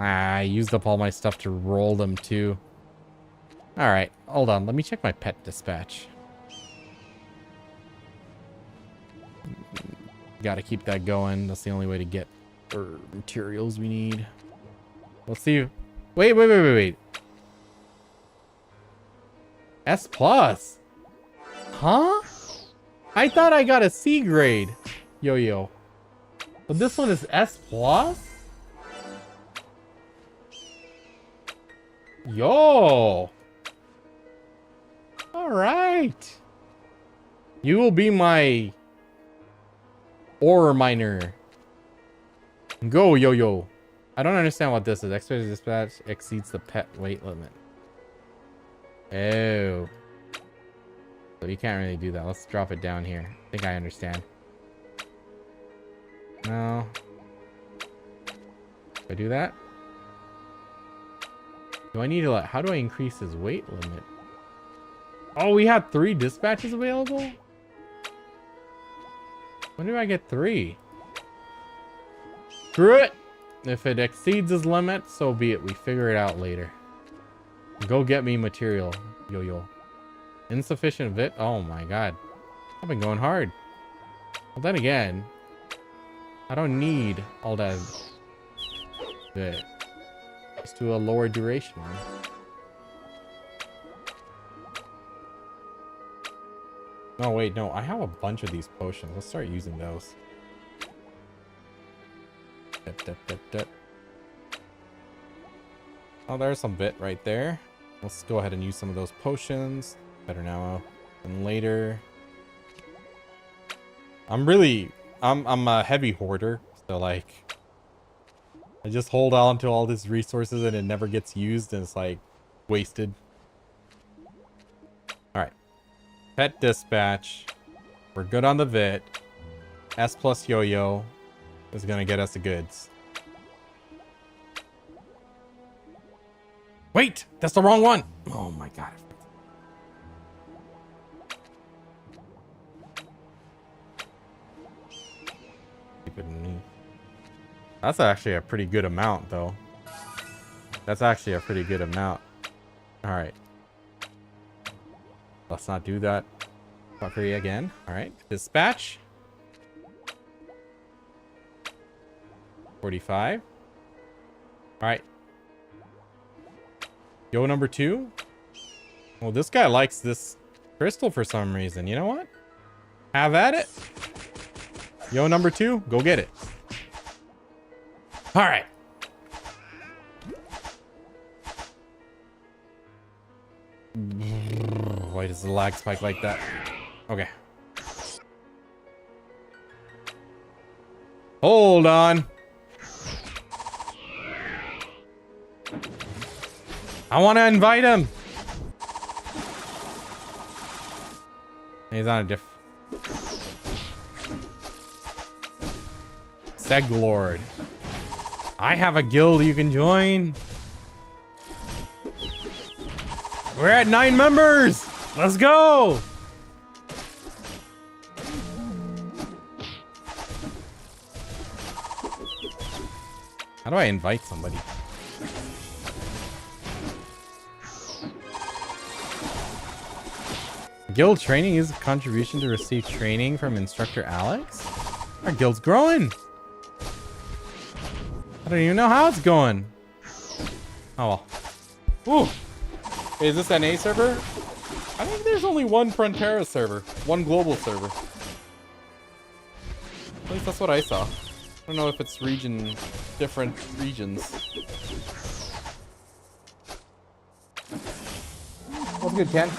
I used up all my stuff to roll them too. All right, hold on. Let me check my pet dispatch. Got to keep that going. That's the only way to get materials we need. Let's see. Wait. S plus. Huh? I thought I got a C grade. Yo. But this one is S plus? Yo. All right. You will be my ore miner. Go, yo. I don't understand what this is. Expedited dispatch exceeds the pet weight limit. Oh. So you can't really do that. Let's drop it down here. I think I understand. No. Do I do that? Do I need to how do I increase his weight limit? Oh, we had 3 dispatches available? When do I get 3? Screw it! If it exceeds his limit, so be it. We figure it out later. Go get me material. Yo. Insufficient vit? Oh my god. I've been going hard. Well, then again, I don't need all that vit. Just do a lower duration one. No, wait, no. I have a bunch of these potions. Let's start using those. Oh, there's some bit right there. Let's go ahead and use some of those potions. Better now than later. I'm a heavy hoarder, so like I just hold on to all these resources and it never gets used and it's like wasted. Alright. Pet dispatch. We're good on the vit. S plus yo-yo is gonna get us the goods. Wait! That's the wrong one! Oh my god. That's actually a pretty good amount, though. That's actually a pretty good amount. Alright. Let's not do that fuckery again. Alright. Dispatch. 45. Alright. Yo, number 2. Well, this guy likes this crystal for some reason. You know what? Have at it. Yo, number 2. Go get it. All right. Why does the lag spike like that? Okay. Hold on. I want to invite him. He's on a Seglord. I have a guild you can join. We're at 9 members. Let's go. How do I invite somebody? Guild training is a contribution to receive training from instructor Alex. Our guild's growing. I don't even know how it's going. Oh well. Ooh. Is this an A server? I think there's only one Frontera server. One global server. At least that's what I saw. I don't know if it's different regions. What's good, Ken?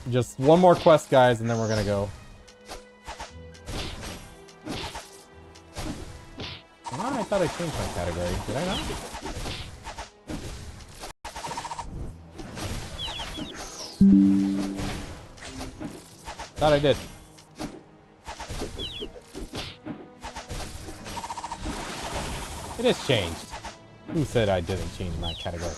Just one more quest, guys, and then we're gonna go. Oh, I thought I changed my category. Did I not? Thought I did. It has changed. Who said I didn't change my category?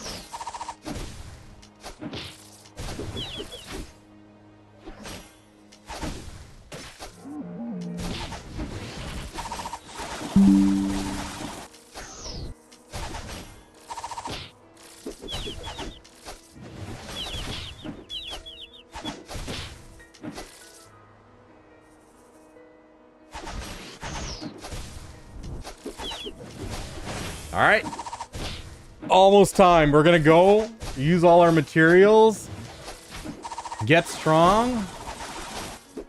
All right, almost time. We're gonna go use all our materials, get strong,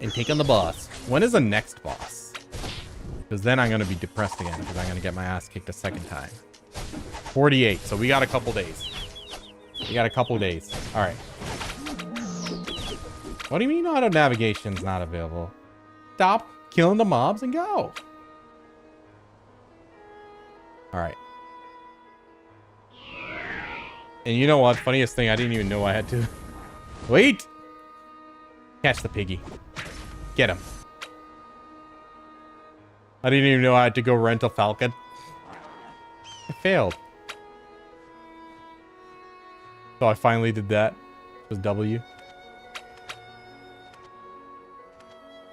and take on the boss. When is the next boss? Because then I'm gonna be depressed again because I'm gonna get my ass kicked a second time. 48, so we got a couple days. We got a couple days. All right. What do you mean auto navigation's not available? Stop killing the mobs and go. All right. And you know what? Funniest thing, I didn't even know I had to. Wait! Catch the piggy. Get him. I didn't even know I had to go rent a falcon. I failed. So I finally did that. It was W.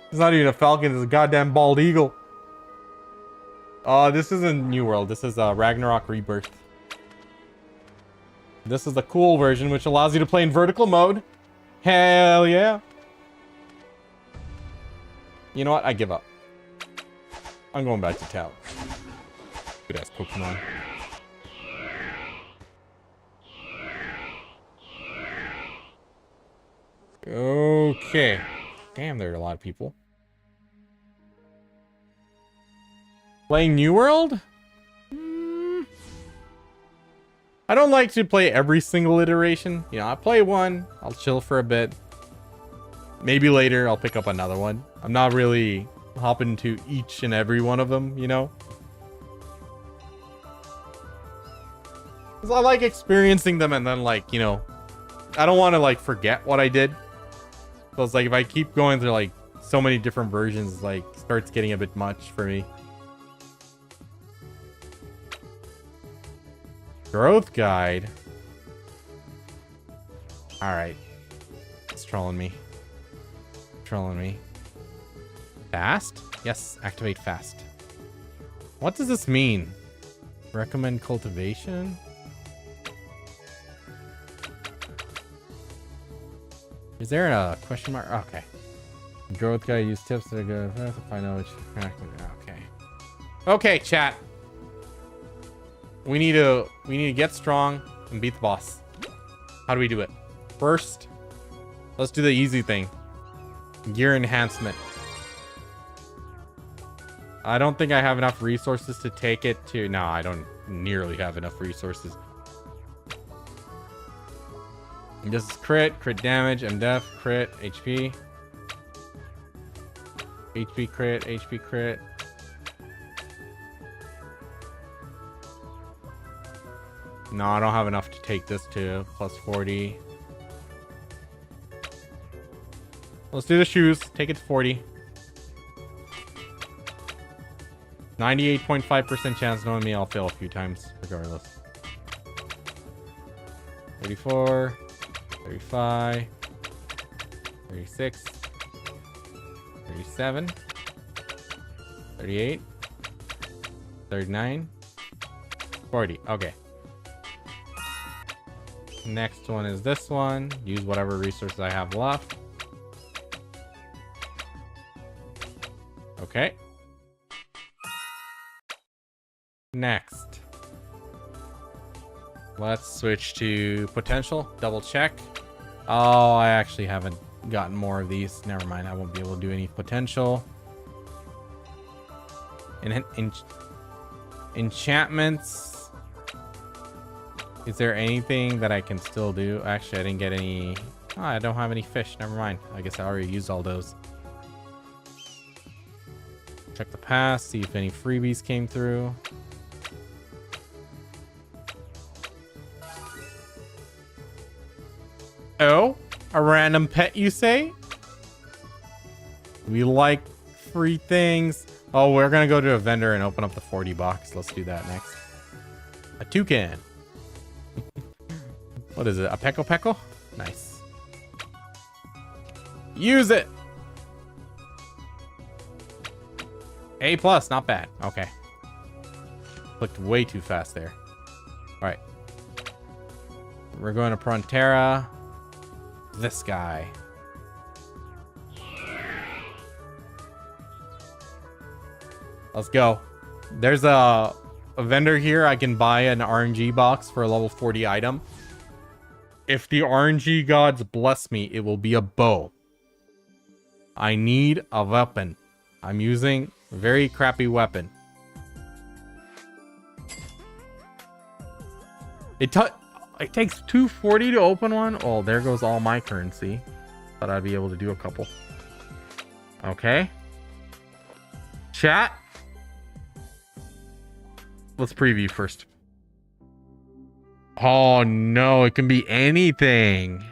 It's not even a falcon, it's a goddamn bald eagle. This isn't New World. This is Ragnarok Rebirth. This is the cool version, which allows you to play in vertical mode. Hell yeah. You know what? I give up. I'm going back to town. Good ass Pokemon. Okay. Damn, there are a lot of people. Playing New World? I don't like to play every single iteration. You know, I play one, I'll chill for a bit. Maybe later I'll pick up another one. I'm not really hopping to each and every one of them, you know? 'Cause I like experiencing them and then, like, you know, I don't want to, like, forget what I did. So it's like if I keep going through, like, so many different versions, like, starts getting a bit much for me. Growth guide. Alright. It's trolling me. Trolling me. Fast? Yes, activate fast. What does this mean? Recommend cultivation? Is there a question mark? Okay. Growth guide, use tips that are good to find out which okay. Okay, chat. We need to get strong and beat the boss. How do we do it? First, let's do the easy thing. Gear enhancement. I don't think I have enough resources to take it to... No, I don't nearly have enough resources. This is crit damage, MDef, crit, HP. HP crit. No, I don't have enough to take this to plus 40. Let's do the shoes. Take it to 40. 98.5% chance knowing me, I'll fail a few times, regardless. 34. 35. 36. 37. 38. 39. 40. Okay. Next one is this one. Use whatever resources I have left. Okay. Next. Let's switch to potential. Double check. Oh, I actually haven't gotten more of these. Never mind. I won't be able to do any potential. Enchantments. Is there anything that I can still do? Actually, I didn't get any Oh, I don't have any fish. Never mind. I guess I already used all those. Check the past, see if any freebies came through. Oh, a random pet, you say? We like free things. Oh, we're gonna go to a vendor and open up the 40 box. Let's do that next. A toucan. What is it? A Peko Peko? Nice. Use it. A plus, not bad. Okay. Clicked way too fast there. All right. We're going to Prontera. This guy. Let's go. There's a vendor here. I can buy an RNG box for a level 40 item. If the RNG gods bless me, it will be a bow. I need a weapon. I'm using a very crappy weapon. It takes 240 to open one. Oh, there goes all my currency. Thought I'd be able to do a couple. Okay. Chat. Let's preview first. Oh no, it can be anything.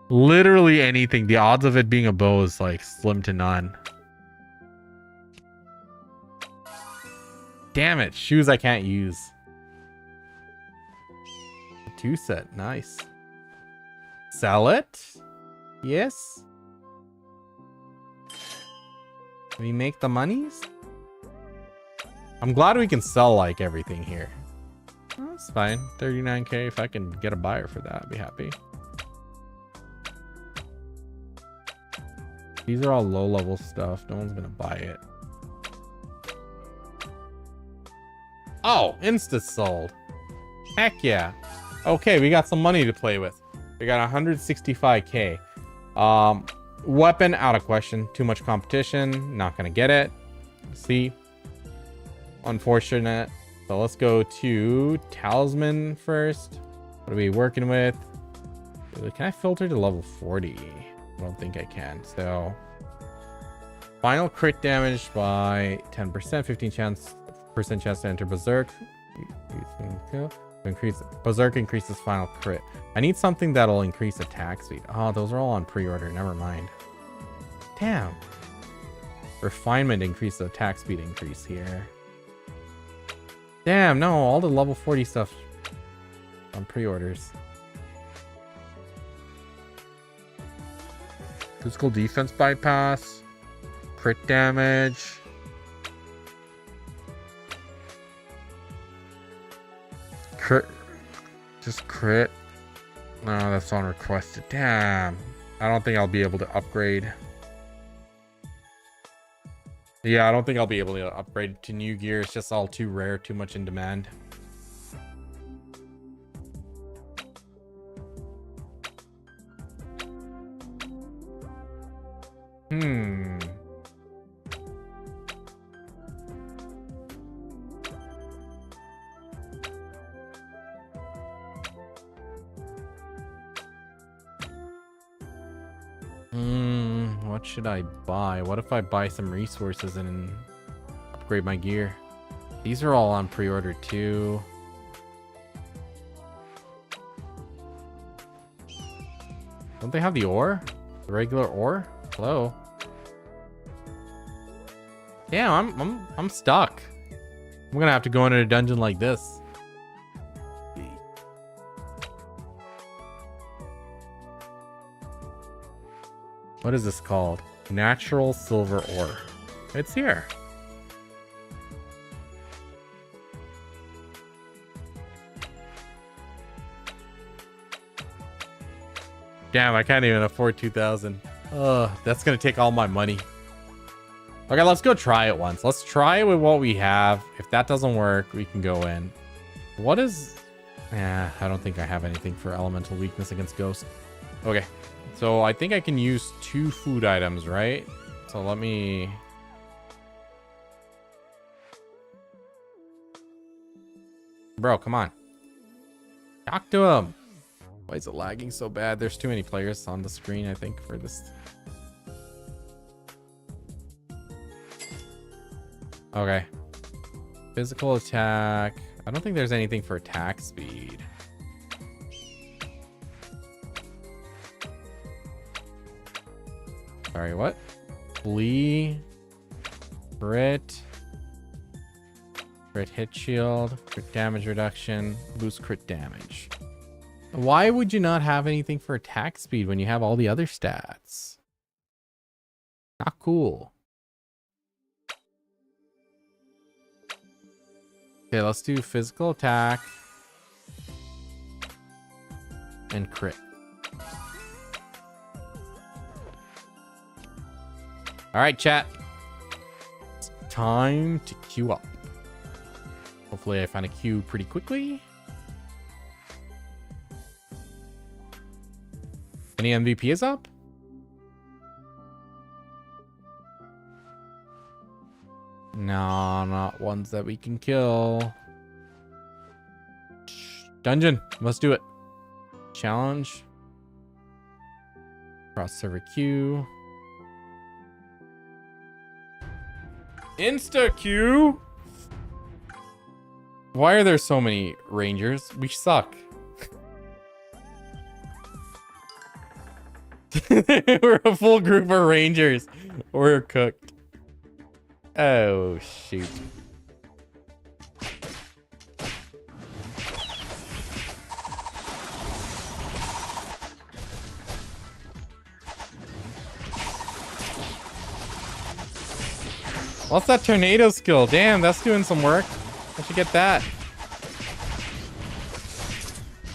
Literally anything. The odds of it being a bow is like slim to none. Damn it. Shoes I can't use. Two set. Nice. Sell it? Yes. We make the monies? I'm glad we can sell like everything here. Oh, that's fine. 39k. If I can get a buyer for that, I'd be happy. These are all low level stuff. No one's gonna buy it. Oh, insta sold. Heck yeah. Okay, we got some money to play with. We got 165k. Weapon out of question. Too much competition. Not gonna get it. See. Unfortunate. So let's go to Talisman first. What are we working with? Can I filter to level 40? I don't think I can. So final crit damage by 10%, 15% chance to enter Berserk. Berserk increases final crit. I need something that'll increase attack speed. Oh, those are all on pre-order. Never mind. Damn. Refinement increase the attack speed increase here. Damn, no, all the level 40 stuff on pre-orders. Physical defense bypass. Crit damage. Crit. Just crit. No, that's on requested. Damn. I don't think I'll be able to upgrade. Yeah, I don't think I'll be able to upgrade to new gear. It's just all too rare, too much in demand. What should I buy? What if I buy some resources and upgrade my gear? These are all on pre-order too. Don't they have the ore? The regular ore? Hello. Damn, I'm stuck. I'm gonna have to go into a dungeon like this. What is this called? Natural silver ore. It's here. Damn, I can't even afford 2,000. Ugh, that's gonna take all my money. Okay, let's go try it once. Let's try it with what we have. If that doesn't work, we can go in. What is... I don't think I have anything for elemental weakness against ghost. Okay. So I think I can use 2 food items, right? So let me... Bro, come on. Talk to him. Why is it lagging so bad? There's too many players on the screen, I think, for this. Okay. Physical attack. I don't think there's anything for attack speed. Sorry, what? Flee. Crit. Crit hit shield. Crit damage reduction. Boost crit damage. Why would you not have anything for attack speed when you have all the other stats? Not cool. Okay, let's do physical attack and crit. All right, chat. It's time to queue up. Hopefully I find a queue pretty quickly. Any MVP is up? No, not ones that we can kill. Dungeon, let's do it. Challenge. Cross server queue. Insta queue. Why are there so many rangers? We suck. We're a full group of rangers. We're cooked. Oh, shoot. What's that tornado skill? Damn, that's doing some work. I should get that.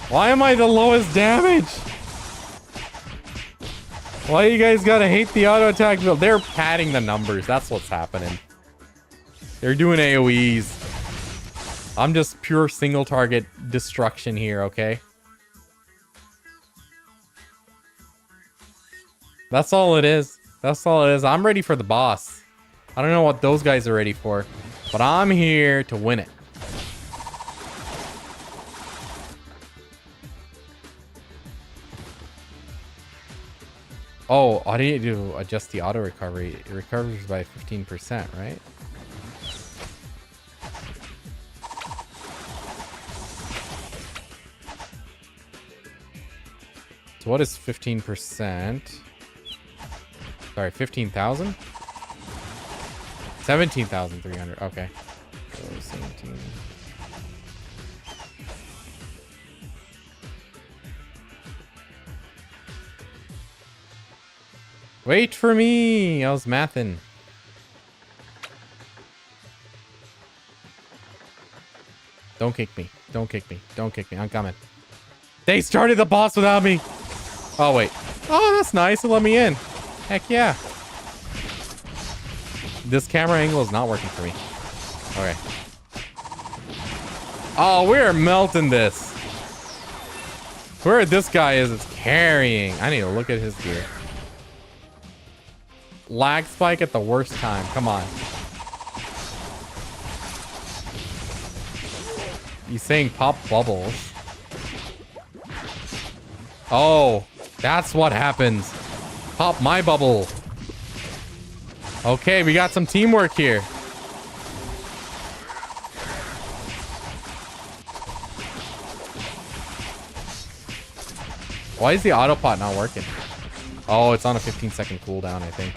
Why am I the lowest damage? Why you guys gotta hate the auto attack build? They're padding the numbers. That's what's happening. They're doing AoEs. I'm just pure single target destruction here, okay? That's all it is. That's all it is. I'm ready for the boss. I don't know what those guys are ready for, but I'm here to win it. Oh, all you do to adjust the auto recovery. It recovers by 15%, right? So what is 15%? Sorry, 15,000? 17,300. Okay. So 17. Wait for me. I was mathing. Don't kick me. Don't kick me. Don't kick me. I'm coming. They started the boss without me. Oh, wait. Oh, that's nice. It let me in. Heck yeah. This camera angle is not working for me. Okay. Oh, we're melting this. Where this guy is carrying. I need to look at his gear. Lag spike at the worst time. Come on. He's saying pop bubbles. Oh, that's what happens. Pop my bubble. Okay, we got some teamwork here. Why is the autopot not working? Oh, it's on a 15-second cooldown, I think.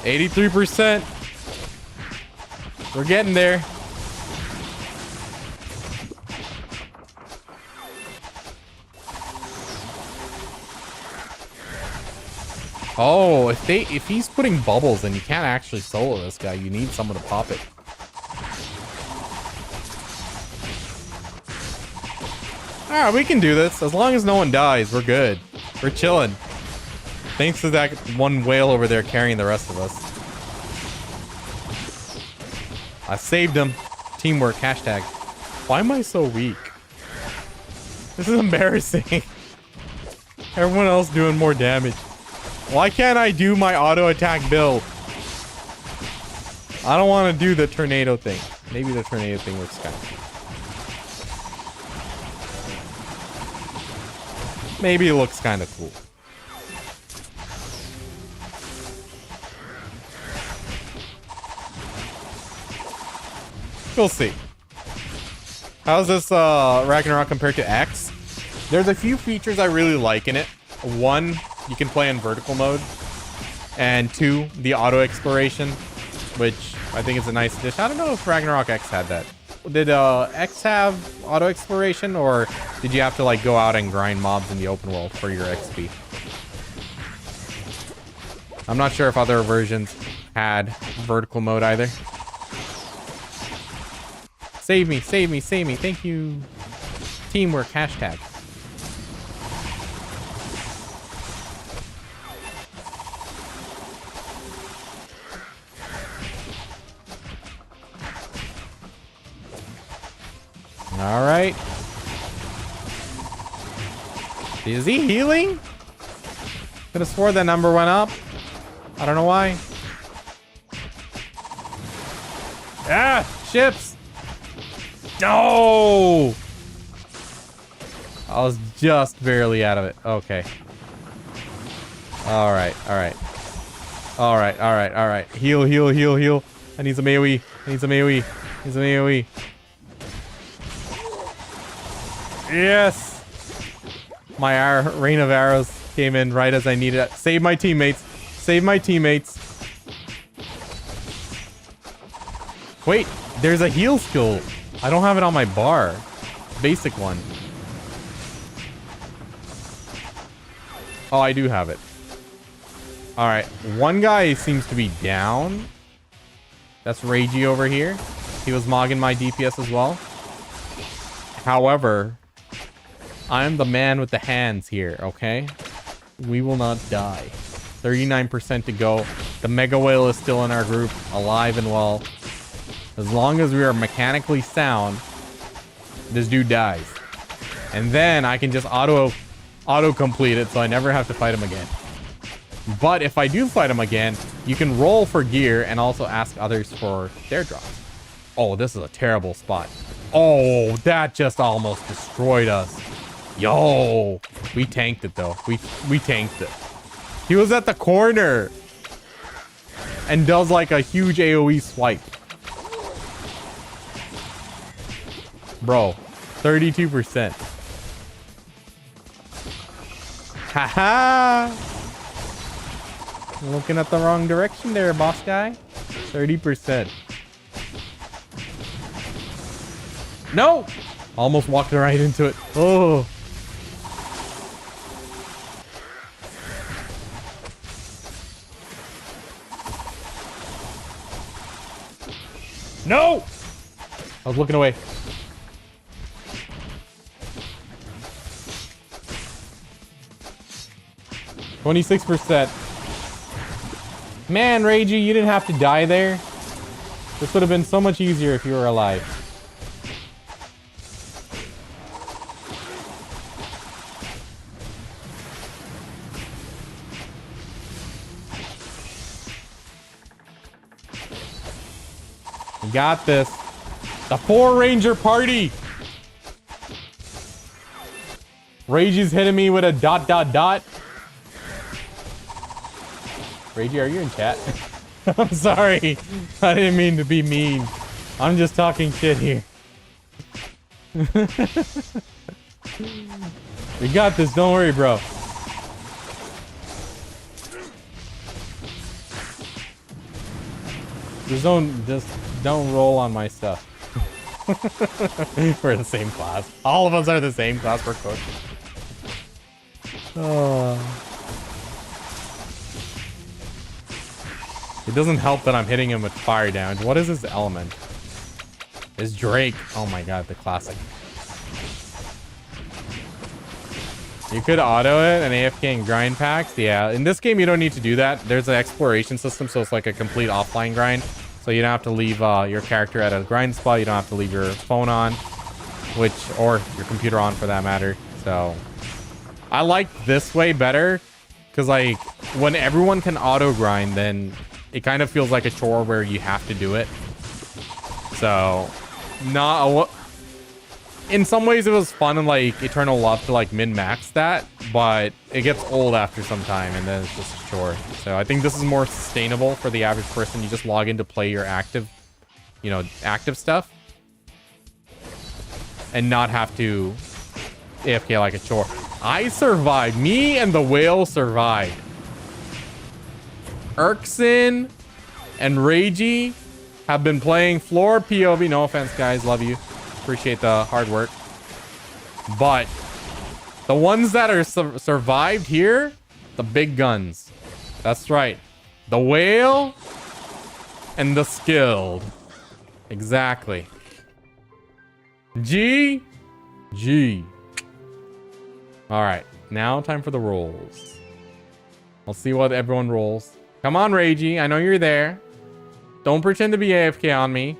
83%. We're getting there. Oh, if he's putting bubbles, then you can't actually solo this guy. You need someone to pop it. Alright, we can do this. As long as no one dies, we're good. We're chilling. Thanks to that one whale over there carrying the rest of us. I saved him. Teamwork, hashtag. Why am I so weak? This is embarrassing. Everyone else doing more damage. Why can't I do my auto attack build? I don't want to do the tornado thing. Maybe the tornado thing works kind of. maybe it looks kind of cool. We'll see. How's this Ragnarok compared to X? There's a few features I really like in it. One, you can play in vertical mode. And two, the auto exploration, which I think is a nice addition. I don't know if Ragnarok X had that. Did X have auto exploration, or did you have to like go out and grind mobs in the open world for your XP? I'm not sure if other versions had vertical mode either. Save me, save me, save me. Thank you. Teamwork, hashtag. All right. Is he healing? Could have swore that number went up. I don't know why. Ah, ships. No. I was just barely out of it. Okay. All right. All right. All right. All right. All right. Heal, heal, heal, heal. I need some AoE. I need some AoE. I need some AoE. Yes. My rain of arrows came in right as I needed it. Save my teammates. Save my teammates. Wait, there's a heal skill. I don't have it on my bar. Basic one. Oh, I do have it. All right. One guy seems to be down. That's Ragey over here. He was mogging my DPS as well. However, I'm the man with the hands here, okay? We will not die. 39% to go. The Mega Whale is still in our group, alive and well. As long as we are mechanically sound, this dude dies. And then I can just auto complete it, so I never have to fight him again. But if I do fight him again, you can roll for gear and also ask others for their drops. Oh, this is a terrible spot. Oh, that just almost destroyed us. Yo, we tanked it though. We tanked it. He was at the corner and does like a huge AoE swipe. Bro, 32%. Haha. Looking at the wrong direction there, boss guy. 30%. No! Almost walked right into it. Oh. No! I was looking away. %. Man, Ragey, you didn't have to die there. This would have been so much easier if you were alive. You got this. The 4-Ranger party. Ragey's hitting me with a ... Ragey, are you in chat? I'm sorry. I didn't mean to be mean. I'm just talking shit here. We got this. Don't worry, bro. Just don't roll on my stuff. We're the same class. All of us are the same class. We're cooked. Oh. It doesn't help that I'm hitting him with fire damage. What is his element? It's Drake. Oh my god, the classic. You could auto it and AFK and grind packs. Yeah, in this game you don't need to do that. There's an exploration system, so it's like a complete offline grind. So you don't have to leave your character at a grind spot. You don't have to leave your phone on, or your computer on for that matter. So I like this way better, because like when everyone can auto grind, then it kind of feels like a chore where you have to do it. So, in some ways it was fun and like Eternal Love to like min-max that, but it gets old after some time and then it's just a chore. So I think this is more sustainable for the average person. You just log in to play your active, you know, active stuff and not have to AFK like a chore. I survived. Me and the whale survived. Erkson and Reiji have been playing floor POV. No offense, guys. Love you. Appreciate the hard work. But the ones that are survived here, the big guns. That's right. The whale and the skilled. Exactly. G. All right. Now time for the rolls. I'll see what everyone rolls. Come on, Reiji. I know you're there. Don't pretend to be AFK on me.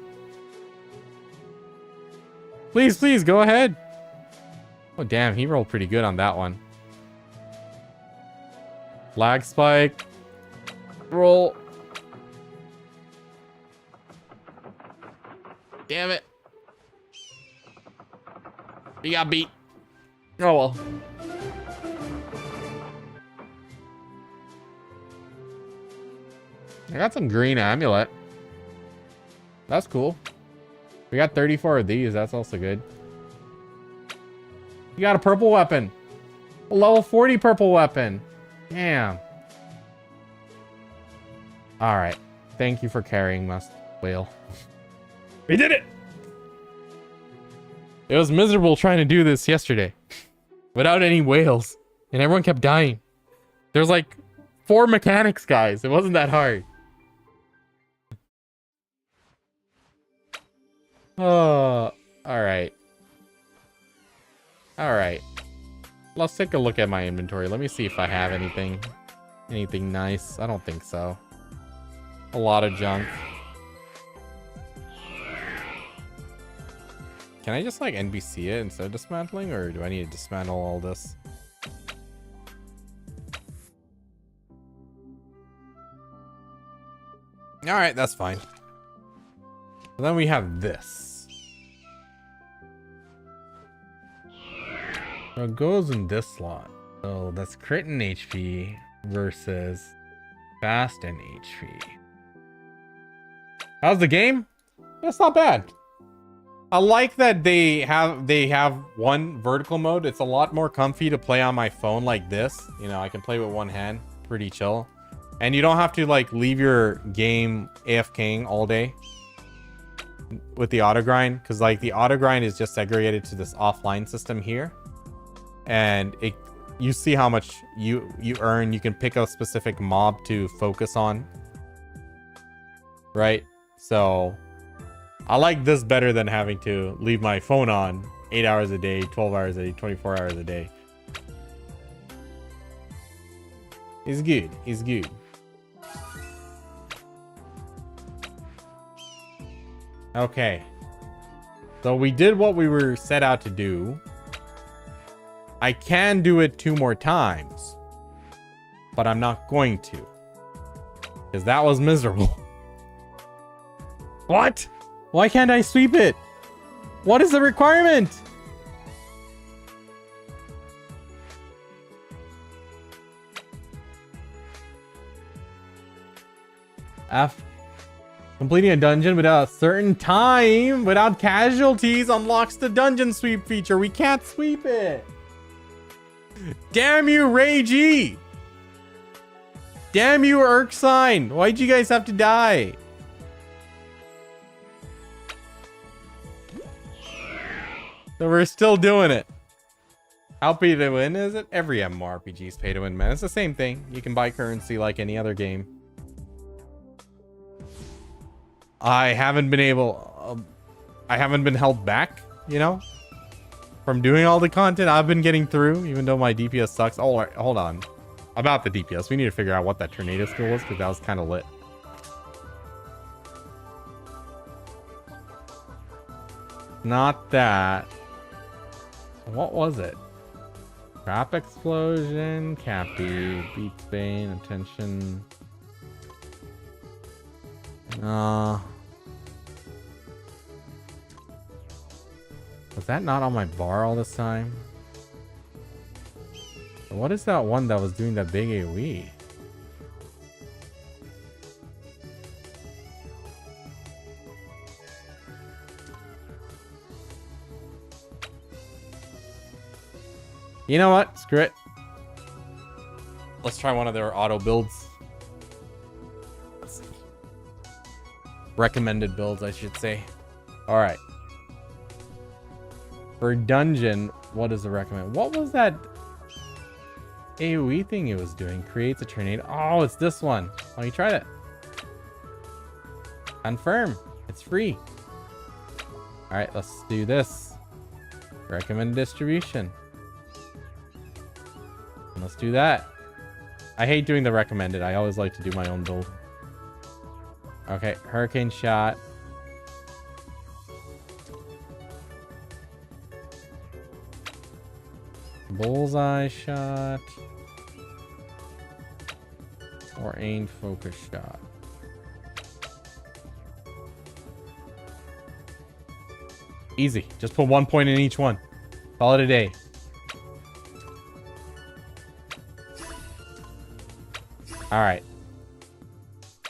Please, go ahead. Oh, damn. He rolled pretty good on that one. Lag spike. Roll. Damn it. We got beat. Oh, well. I got some green amulet. That's cool. We got 34 of these. That's also good. You got a purple weapon. A level 40 purple weapon. Damn. All right. Thank you for carrying Must Whale. We did it. It was miserable trying to do this yesterday without any whales, and everyone kept dying. There's like 4 mechanics, guys. It wasn't that hard. Oh, all right. All right. Let's take a look at my inventory. Let me see if I have anything nice. I don't think so. A lot of junk. Can I just like NBC it instead of dismantling, or do I need to dismantle all this? All right, that's fine. And then we have this. So it goes in this slot. So that's crit and HP versus fast and HP. How's the game? That's not bad. I like that they have one vertical mode. It's a lot more comfy to play on my phone like this. You know, I can play with one hand. Pretty chill. And you don't have to like leave your game AFKing all day with the auto grind, because like the auto grind is just segregated to this offline system here, and you see how much you earn. You can pick a specific mob to focus on, right? So I like this better than having to leave my phone on 8 hours a day, 12 hours a day, 24 hours a day. It's good. It's good. Okay. So we did what we were set out to do. I can do it 2 more times, but I'm not going to, because that was miserable. What? Why can't I sweep it? What is the requirement? Completing a dungeon without a certain time, without casualties, unlocks the dungeon sweep feature. We can't sweep it. Damn you, Reiji. Damn you, Erksign. Why'd you guys have to die? So we're still doing it. How pay to win is it? Every MMORPG is pay to win, man. It's the same thing. You can buy currency like any other game. I haven't been held back, you know, from doing all the content I've been getting through, even though my DPS sucks. Oh, hold on. About the DPS, we need to figure out what that tornado skill was, because that was kind of lit. Not that. What was it? Trap explosion, Cappy, beats Bane, attention. Was that not on my bar all this time? What is that one that was doing that big AoE? You know what? Screw it. Let's try one of their auto builds. Let's see. Recommended builds, I should say. Alright. For dungeon, what is the recommend? What was that AoE thing it was doing? Creates a tornado. Oh, it's this one. Why don't you try that? Confirm. It's free. Alright, let's do this. Recommended distribution. And let's do that. I hate doing the recommended. I always like to do my own build. Okay, hurricane shot. Bullseye shot. Or aim focus shot. Easy. Just put 1 point in each one. Call it a day. Alright.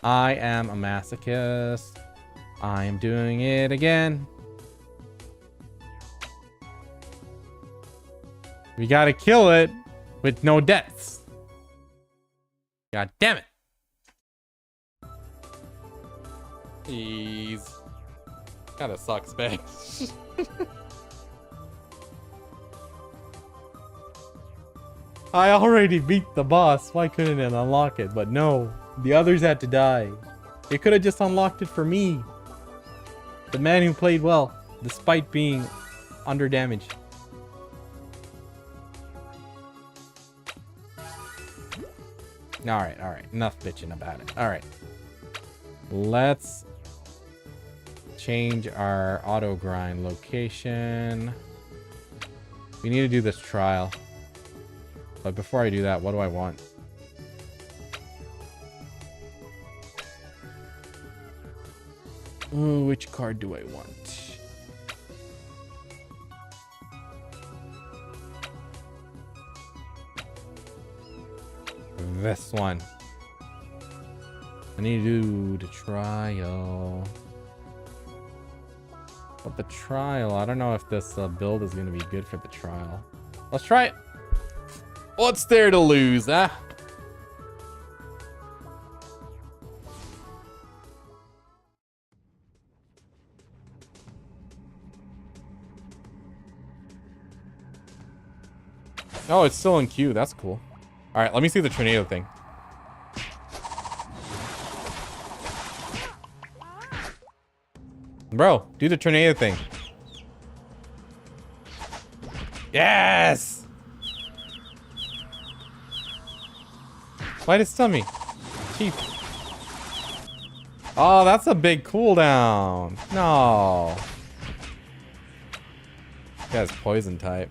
I am a masochist. I am doing it again. We gotta kill it with no deaths. God damn it. Jeez. Kinda sucks, man. I already beat the boss. Why couldn't it unlock it? But no, the others had to die. It could have just unlocked it for me. The man who played well, despite being under damage. Alright, alright. Enough bitching about it. Alright. Let's change our auto grind location. We need to do this trial. But before I do that, what do I want? Ooh, which card do I want? This one. I need to do the trial. But the trial, I don't know if this build is going to be good for the trial. Let's try it. What's there to lose, huh? Oh, it's still in queue. That's cool. All right, let me see the tornado thing. Bro, do the tornado thing. Yes! Why did it stun me? Cheap. Oh, that's a big cooldown. No. This guy's poison type.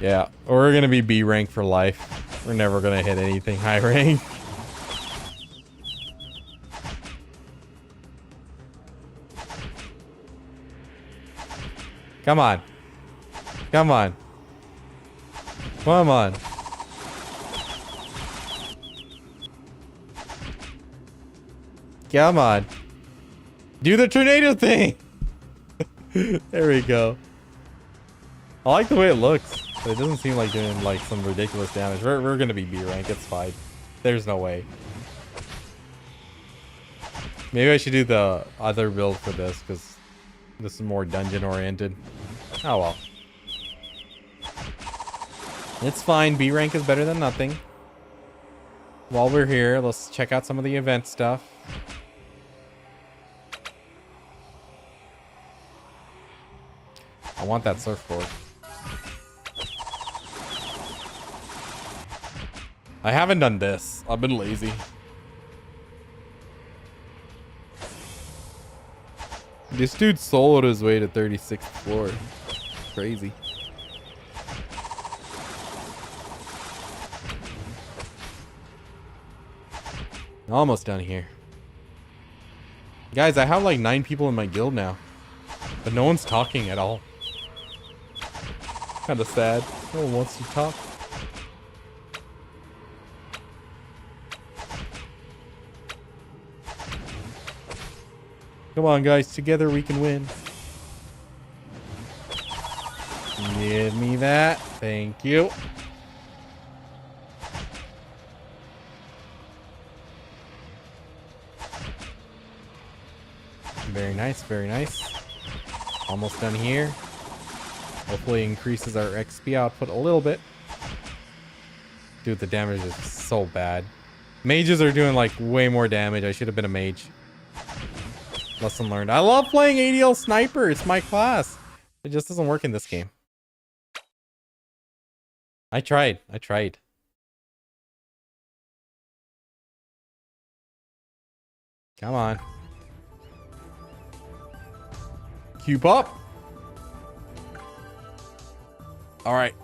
Yeah, we're gonna be B rank for life. We're never gonna hit anything high rank. Come on. Come on. Come on. Come on. Do the tornado thing. There we go. I like the way it looks. It doesn't seem like doing like some ridiculous damage. We're gonna be B rank. It's fine. There's no way. Maybe I should do the other build for this because this is more dungeon oriented. Oh well. It's fine. B rank is better than nothing. While we're here, let's check out some of the event stuff. I want that surfboard. I haven't done this. I've been lazy. This dude soloed his way to 36th floor. Crazy. Almost done here. Guys, I have like 9 people in my guild now. But no one's talking at all. kind of sad. No one wants to talk. Come on, guys. Together we can win. Give me that. Thank you. Very nice, very nice. Almost done here. Hopefully increases our XP output a little bit. Dude, the damage is so bad. Mages are doing like way more damage. I should have been a mage. Lesson learned. I love playing ADL Sniper. It's my class. It just doesn't work in this game. I tried. Come on. Keep up. All right.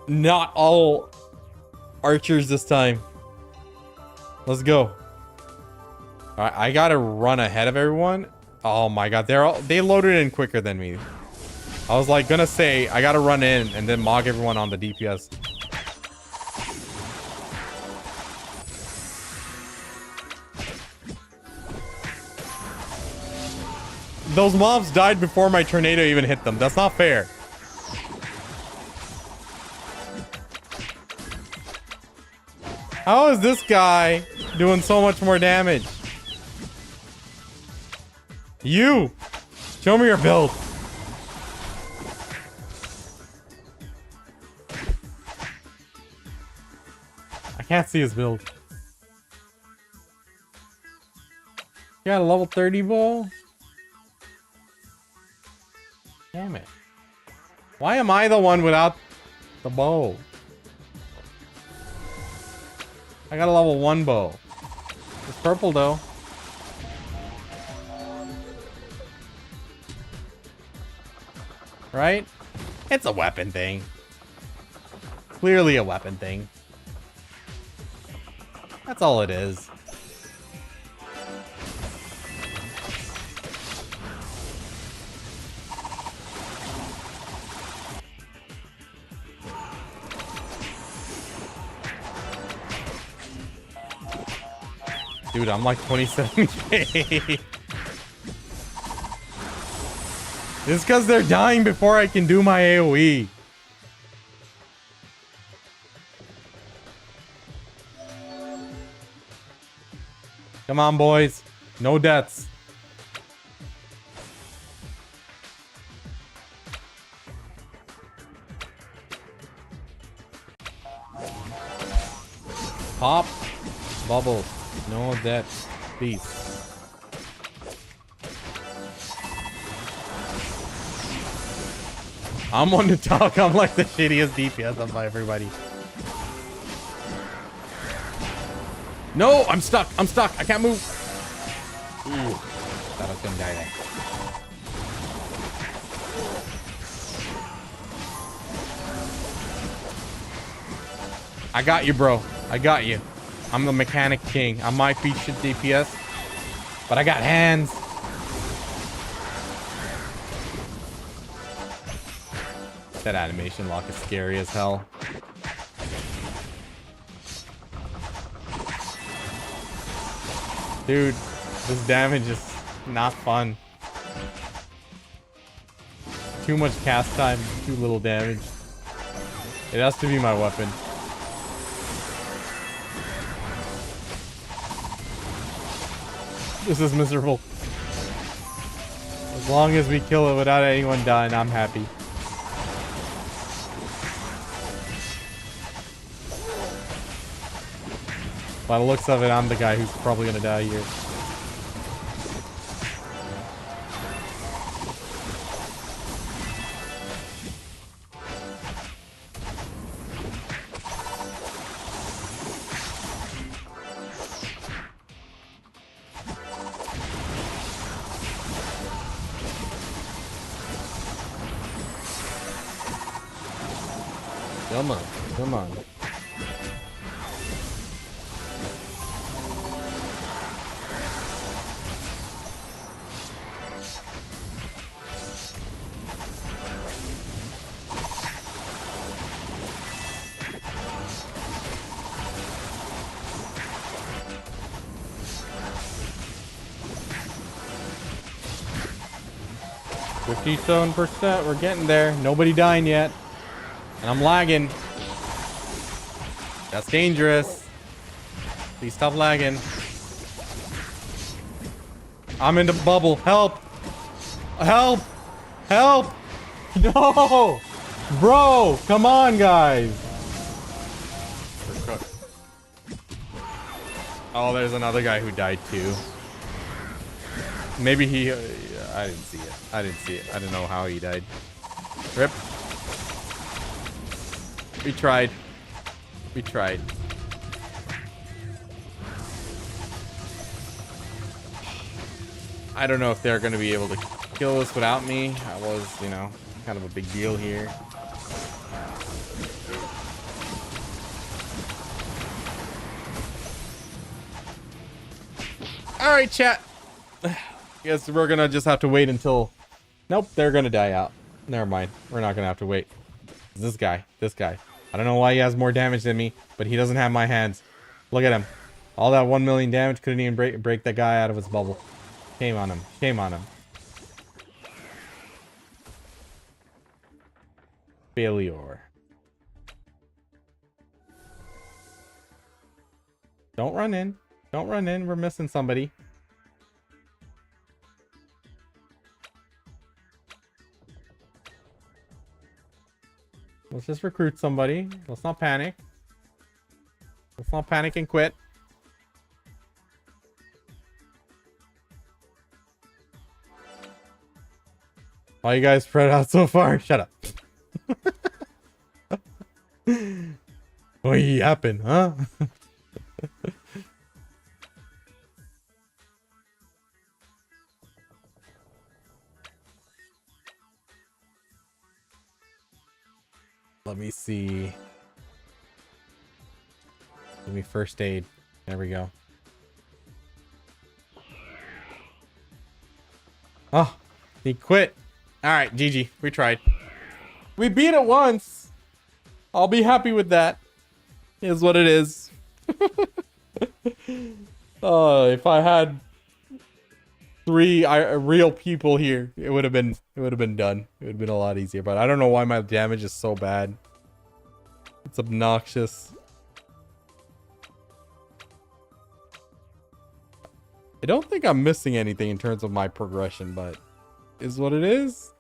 Not all archers this time. Let's go. All right, I gotta run ahead of everyone. Oh my god, they loaded in quicker than me. I was like gonna say I gotta run in and then mog everyone on the DPS. Those mobs died before my tornado even hit them. That's not fair. How is this guy doing so much more damage? You! Show me your build. I can't see his build. You got a level 30 bow? Damn it. Why am I the one without the bow? I got a level 1 bow. It's purple though. Right? It's a weapon thing. Clearly a weapon thing. That's all it is. Dude, I'm like 27k. It's because they're dying before I can do my AoE. Come on, boys. No deaths. Pop. Bubbles. No deaths. Peace. I'm on to talk. I'm like the shittiest DPS of everybody. No, I'm stuck. I'm stuck. I can't move. Ooh, thought I was gonna die there. I got you, bro. I got you. I'm the mechanic king. I might be shit DPS, but I got hands. That animation lock is scary as hell. Dude, this damage is not fun. Too much cast time, too little damage. It has to be my weapon. This is miserable. As long as we kill it without anyone dying, I'm happy. By the looks of it, I'm the guy who's probably gonna die here. Come on, come on. 57%. We're getting there. Nobody dying yet. And I'm lagging. That's dangerous. Please stop lagging. I'm in the bubble. Help. Help. Help. No. Bro, come on, guys. We're cooked. Oh, there's another guy who died too. Maybe he... I didn't see it. I didn't see it. I don't know how he died. Rip. We tried. We tried. I don't know if they're going to be able to kill us without me. I was, you know, kind of a big deal here. All right, chat. Guess we're gonna just have to wait until... Nope, they're gonna die out. Never mind. We're not gonna have to wait. This guy. I don't know why he has more damage than me, but he doesn't have my hands. Look at him. All that 1 million damage couldn't even break that guy out of his bubble. Shame on him. Shame on him. Failure. Don't run in. Don't run in. We're missing somebody. Let's just recruit somebody. Let's not panic. Let's not panic and quit. Why you guys spread out so far? Shut up. What happened, huh? Let me see. Give me first aid. There we go. Oh, he quit. All right, GG. We tried. We beat it once. I'll be happy with that. Is what it is. If I had 3 real people here, it would have been done. It would have been a lot easier. But I don't know why my damage is so bad. It's obnoxious. I don't think I'm missing anything in terms of my progression, but is what it is.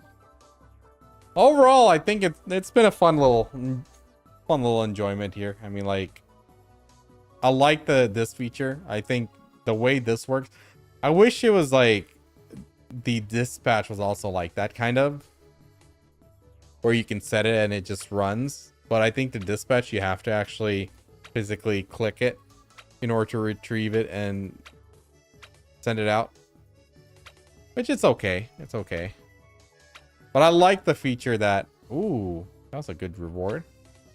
Overall, I think it's been a fun little enjoyment here. I mean, like, I like this feature. I think the way this works, I wish it was like the dispatch was also like that, kind of, where you can set it and it just runs. But I think the dispatch, you have to actually physically click it in order to retrieve it and send it out, which it's okay. It's okay. But I like the feature that... Ooh, that was a good reward.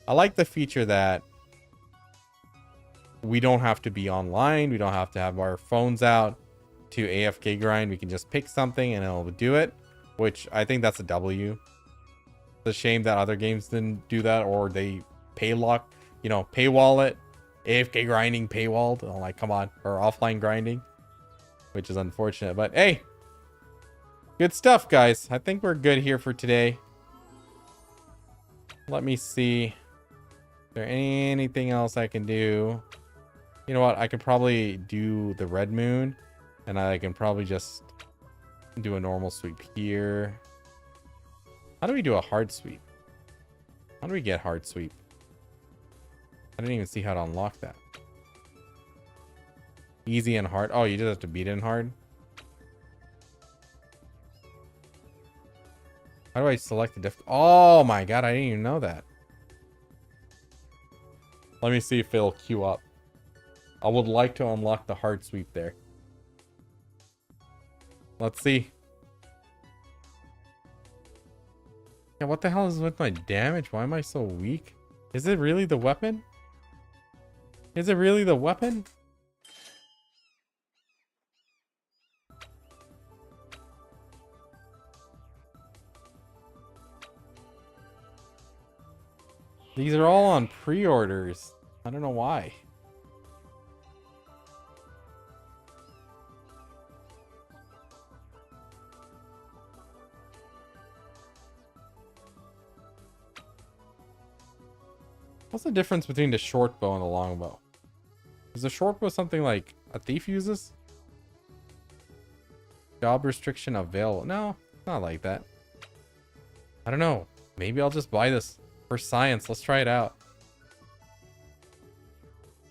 I like the feature that we don't have to be online. We don't have to have our phones out to AFK grind. We can just pick something and it'll do it, which I think that's a W. It's a shame that other games didn't do that, or they paywall it. AFK grinding paywalled. I'm like, come on. Or offline grinding, which is unfortunate. But hey, good stuff, guys. I think we're good here for today. Let me see. Is there anything else I can do? You know what? I could probably do the red moon, and I can probably just do a normal sweep here. How do we do a hard sweep? How do we get hard sweep? I didn't even see how to unlock that. Easy and hard. Oh, you just have to beat it in hard. How do I select the diff? Oh my god, I didn't even know that. Let me see if it'll queue up. I would like to unlock the hard sweep there. Let's see. Yeah, what the hell is with my damage? Why am I so weak? Is it really the weapon? Is it really the weapon? These are all on pre-orders. I don't know why. What's the difference between the short bow and the long bow? Is the short bow something like a thief uses? Job restriction available. No, not like that. I don't know. Maybe I'll just buy this for science. Let's try it out.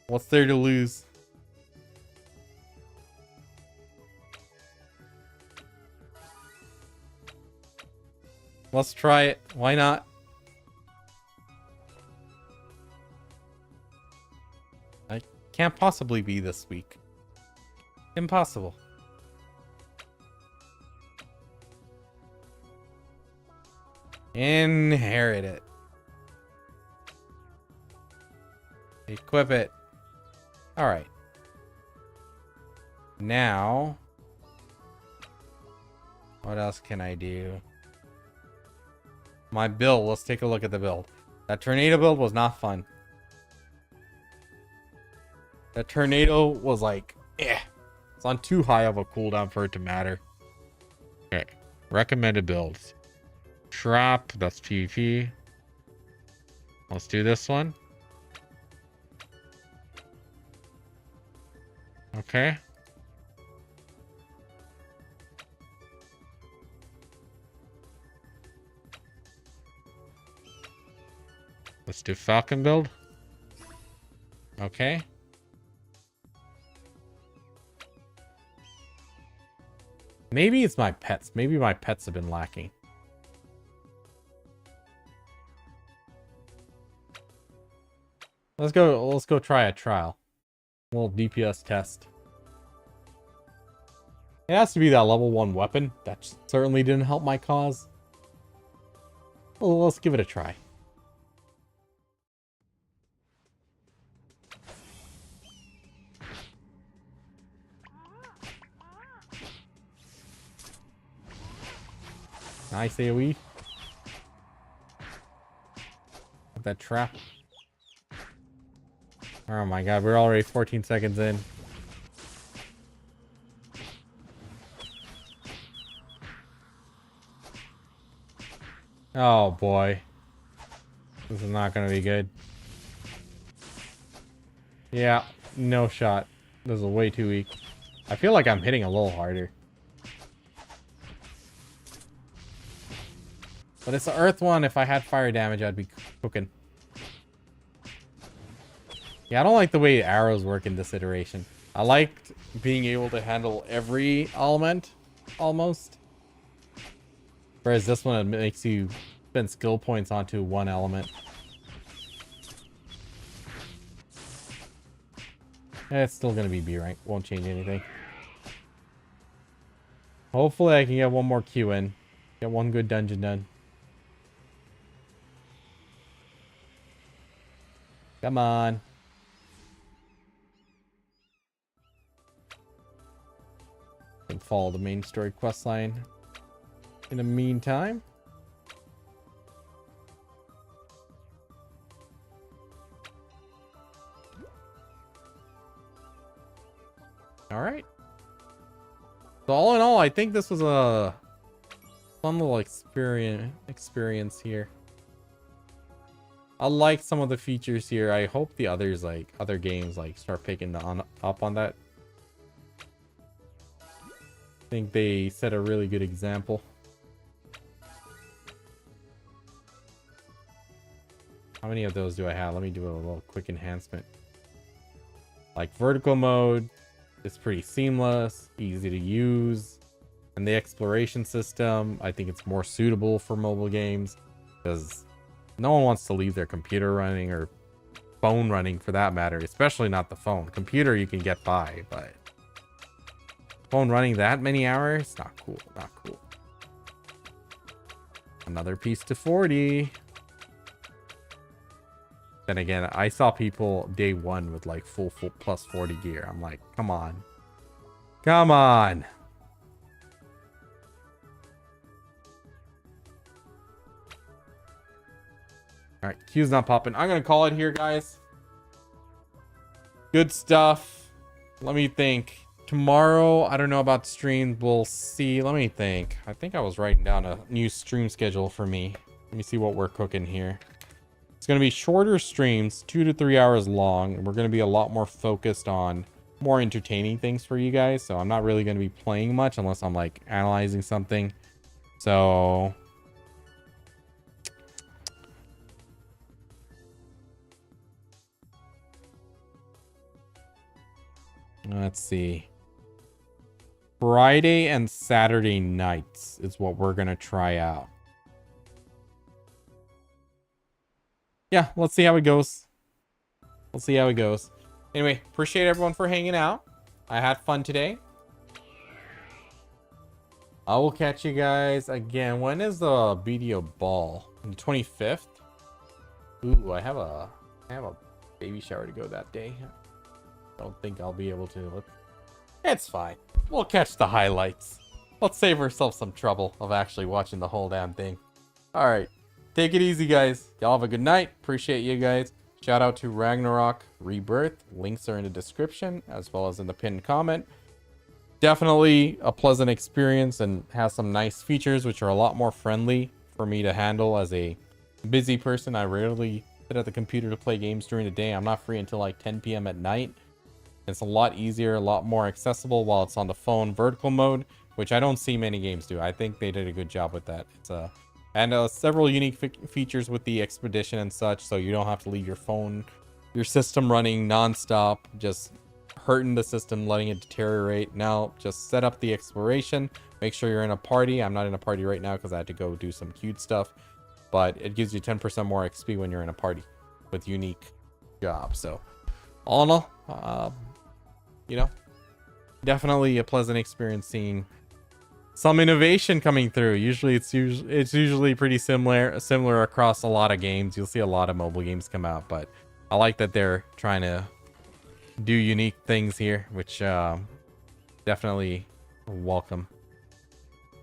What's there to lose? Let's try it. Why not? I can't possibly be this week. Impossible. Inherit it. Equip it. All right. Now, what else can I do? My build. Let's take a look at the build. That tornado build was not fun. That tornado was like, it's on too high of a cooldown for it to matter. Okay. Recommended builds. Trap. That's PvP. Let's do this one. Okay. Let's do Falcon build. Okay. Maybe it's my pets. Maybe my pets have been lacking. Let's go try a trial. A little DPS test. It has to be that level 1 weapon. That certainly didn't help my cause. Well, let's give it a try. Nice AoE. That trap. Oh my god, we're already 14 seconds in. Oh boy. This is not gonna be good. Yeah, no shot. This is way too weak. I feel like I'm hitting a little harder. But it's the earth one. If I had fire damage, I'd be cooking. Yeah, I don't like the way arrows work in this iteration. I liked being able to handle every element, almost. Whereas this one, it makes you spend skill points onto one element. It's still going to be B rank. Won't change anything. Hopefully I can get one more Q in. Get one good dungeon done. Come on. And follow the main story quest line. In the meantime. All right. So all in all, I think this was a fun little experience here. I like some of the features here. I hope the others, like other games, like start picking up on that. I think they set a really good example. How many of those do I have? Let me do a little quick enhancement. Like vertical mode is pretty seamless, easy to use. And the exploration system, I think it's more suitable for mobile games because no one wants to leave their computer running or phone running for that matter, especially not the phone. Computer you can get by, but phone running that many hours? Not cool, not cool. Another piece to 40. Then again, I saw people day one with like full plus 40 gear. I'm like, come on. Come on. All right, Q's not popping. I'm going to call it here, guys. Good stuff. Let me think. Tomorrow, I don't know about streams. We'll see. Let me think. I think I was writing down a new stream schedule for me. Let me see what we're cooking here. It's going to be shorter streams, 2 to 3 hours long. And we're going to be a lot more focused on more entertaining things for you guys. So I'm not really going to be playing much unless I'm like analyzing something. So let's see. Friday and Saturday nights is what we're going to try out. Yeah, let's see how it goes. We'll see how it goes. Anyway, appreciate everyone for hanging out. I had fun today. I will catch you guys again. When is the BDO ball? On the 25th? Ooh, I have a baby shower to go that day. Don't think I'll be able to. It's fine. We'll catch the highlights. Let's save ourselves some trouble of actually watching the whole damn thing. All right. Take it easy, guys. Y'all have a good night. Appreciate you guys. Shout out to Ragnarok Rebirth. Links are in the description as well as in the pinned comment. Definitely a pleasant experience and has some nice features which are a lot more friendly for me to handle as a busy person. I rarely sit at the computer to play games during the day. I'm not free until like 10 p.m. at night. It's a lot easier, a lot more accessible while it's on the phone vertical mode, which I don't see many games do. I think they did a good job with that. It's and several unique features with the expedition and such, so you don't have to leave your system running nonstop, just hurting the system, letting it deteriorate. Now, just set up the exploration. Make sure you're in a party. I'm not in a party right now because I had to go do some cute stuff, but it gives you 10% more XP when you're in a party with unique jobs. So, all in all, you know, definitely a pleasant experience seeing some innovation coming through. It's usually pretty similar across a lot of games. You'll see a lot of mobile games come out, but I like that they're trying to do unique things here, which definitely welcome.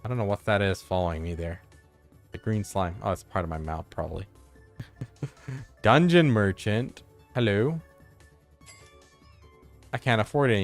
I don't know what that is following me there. The green slime. Oh, it's part of my mouth probably. Dungeon merchant. Hello. I can't afford anything.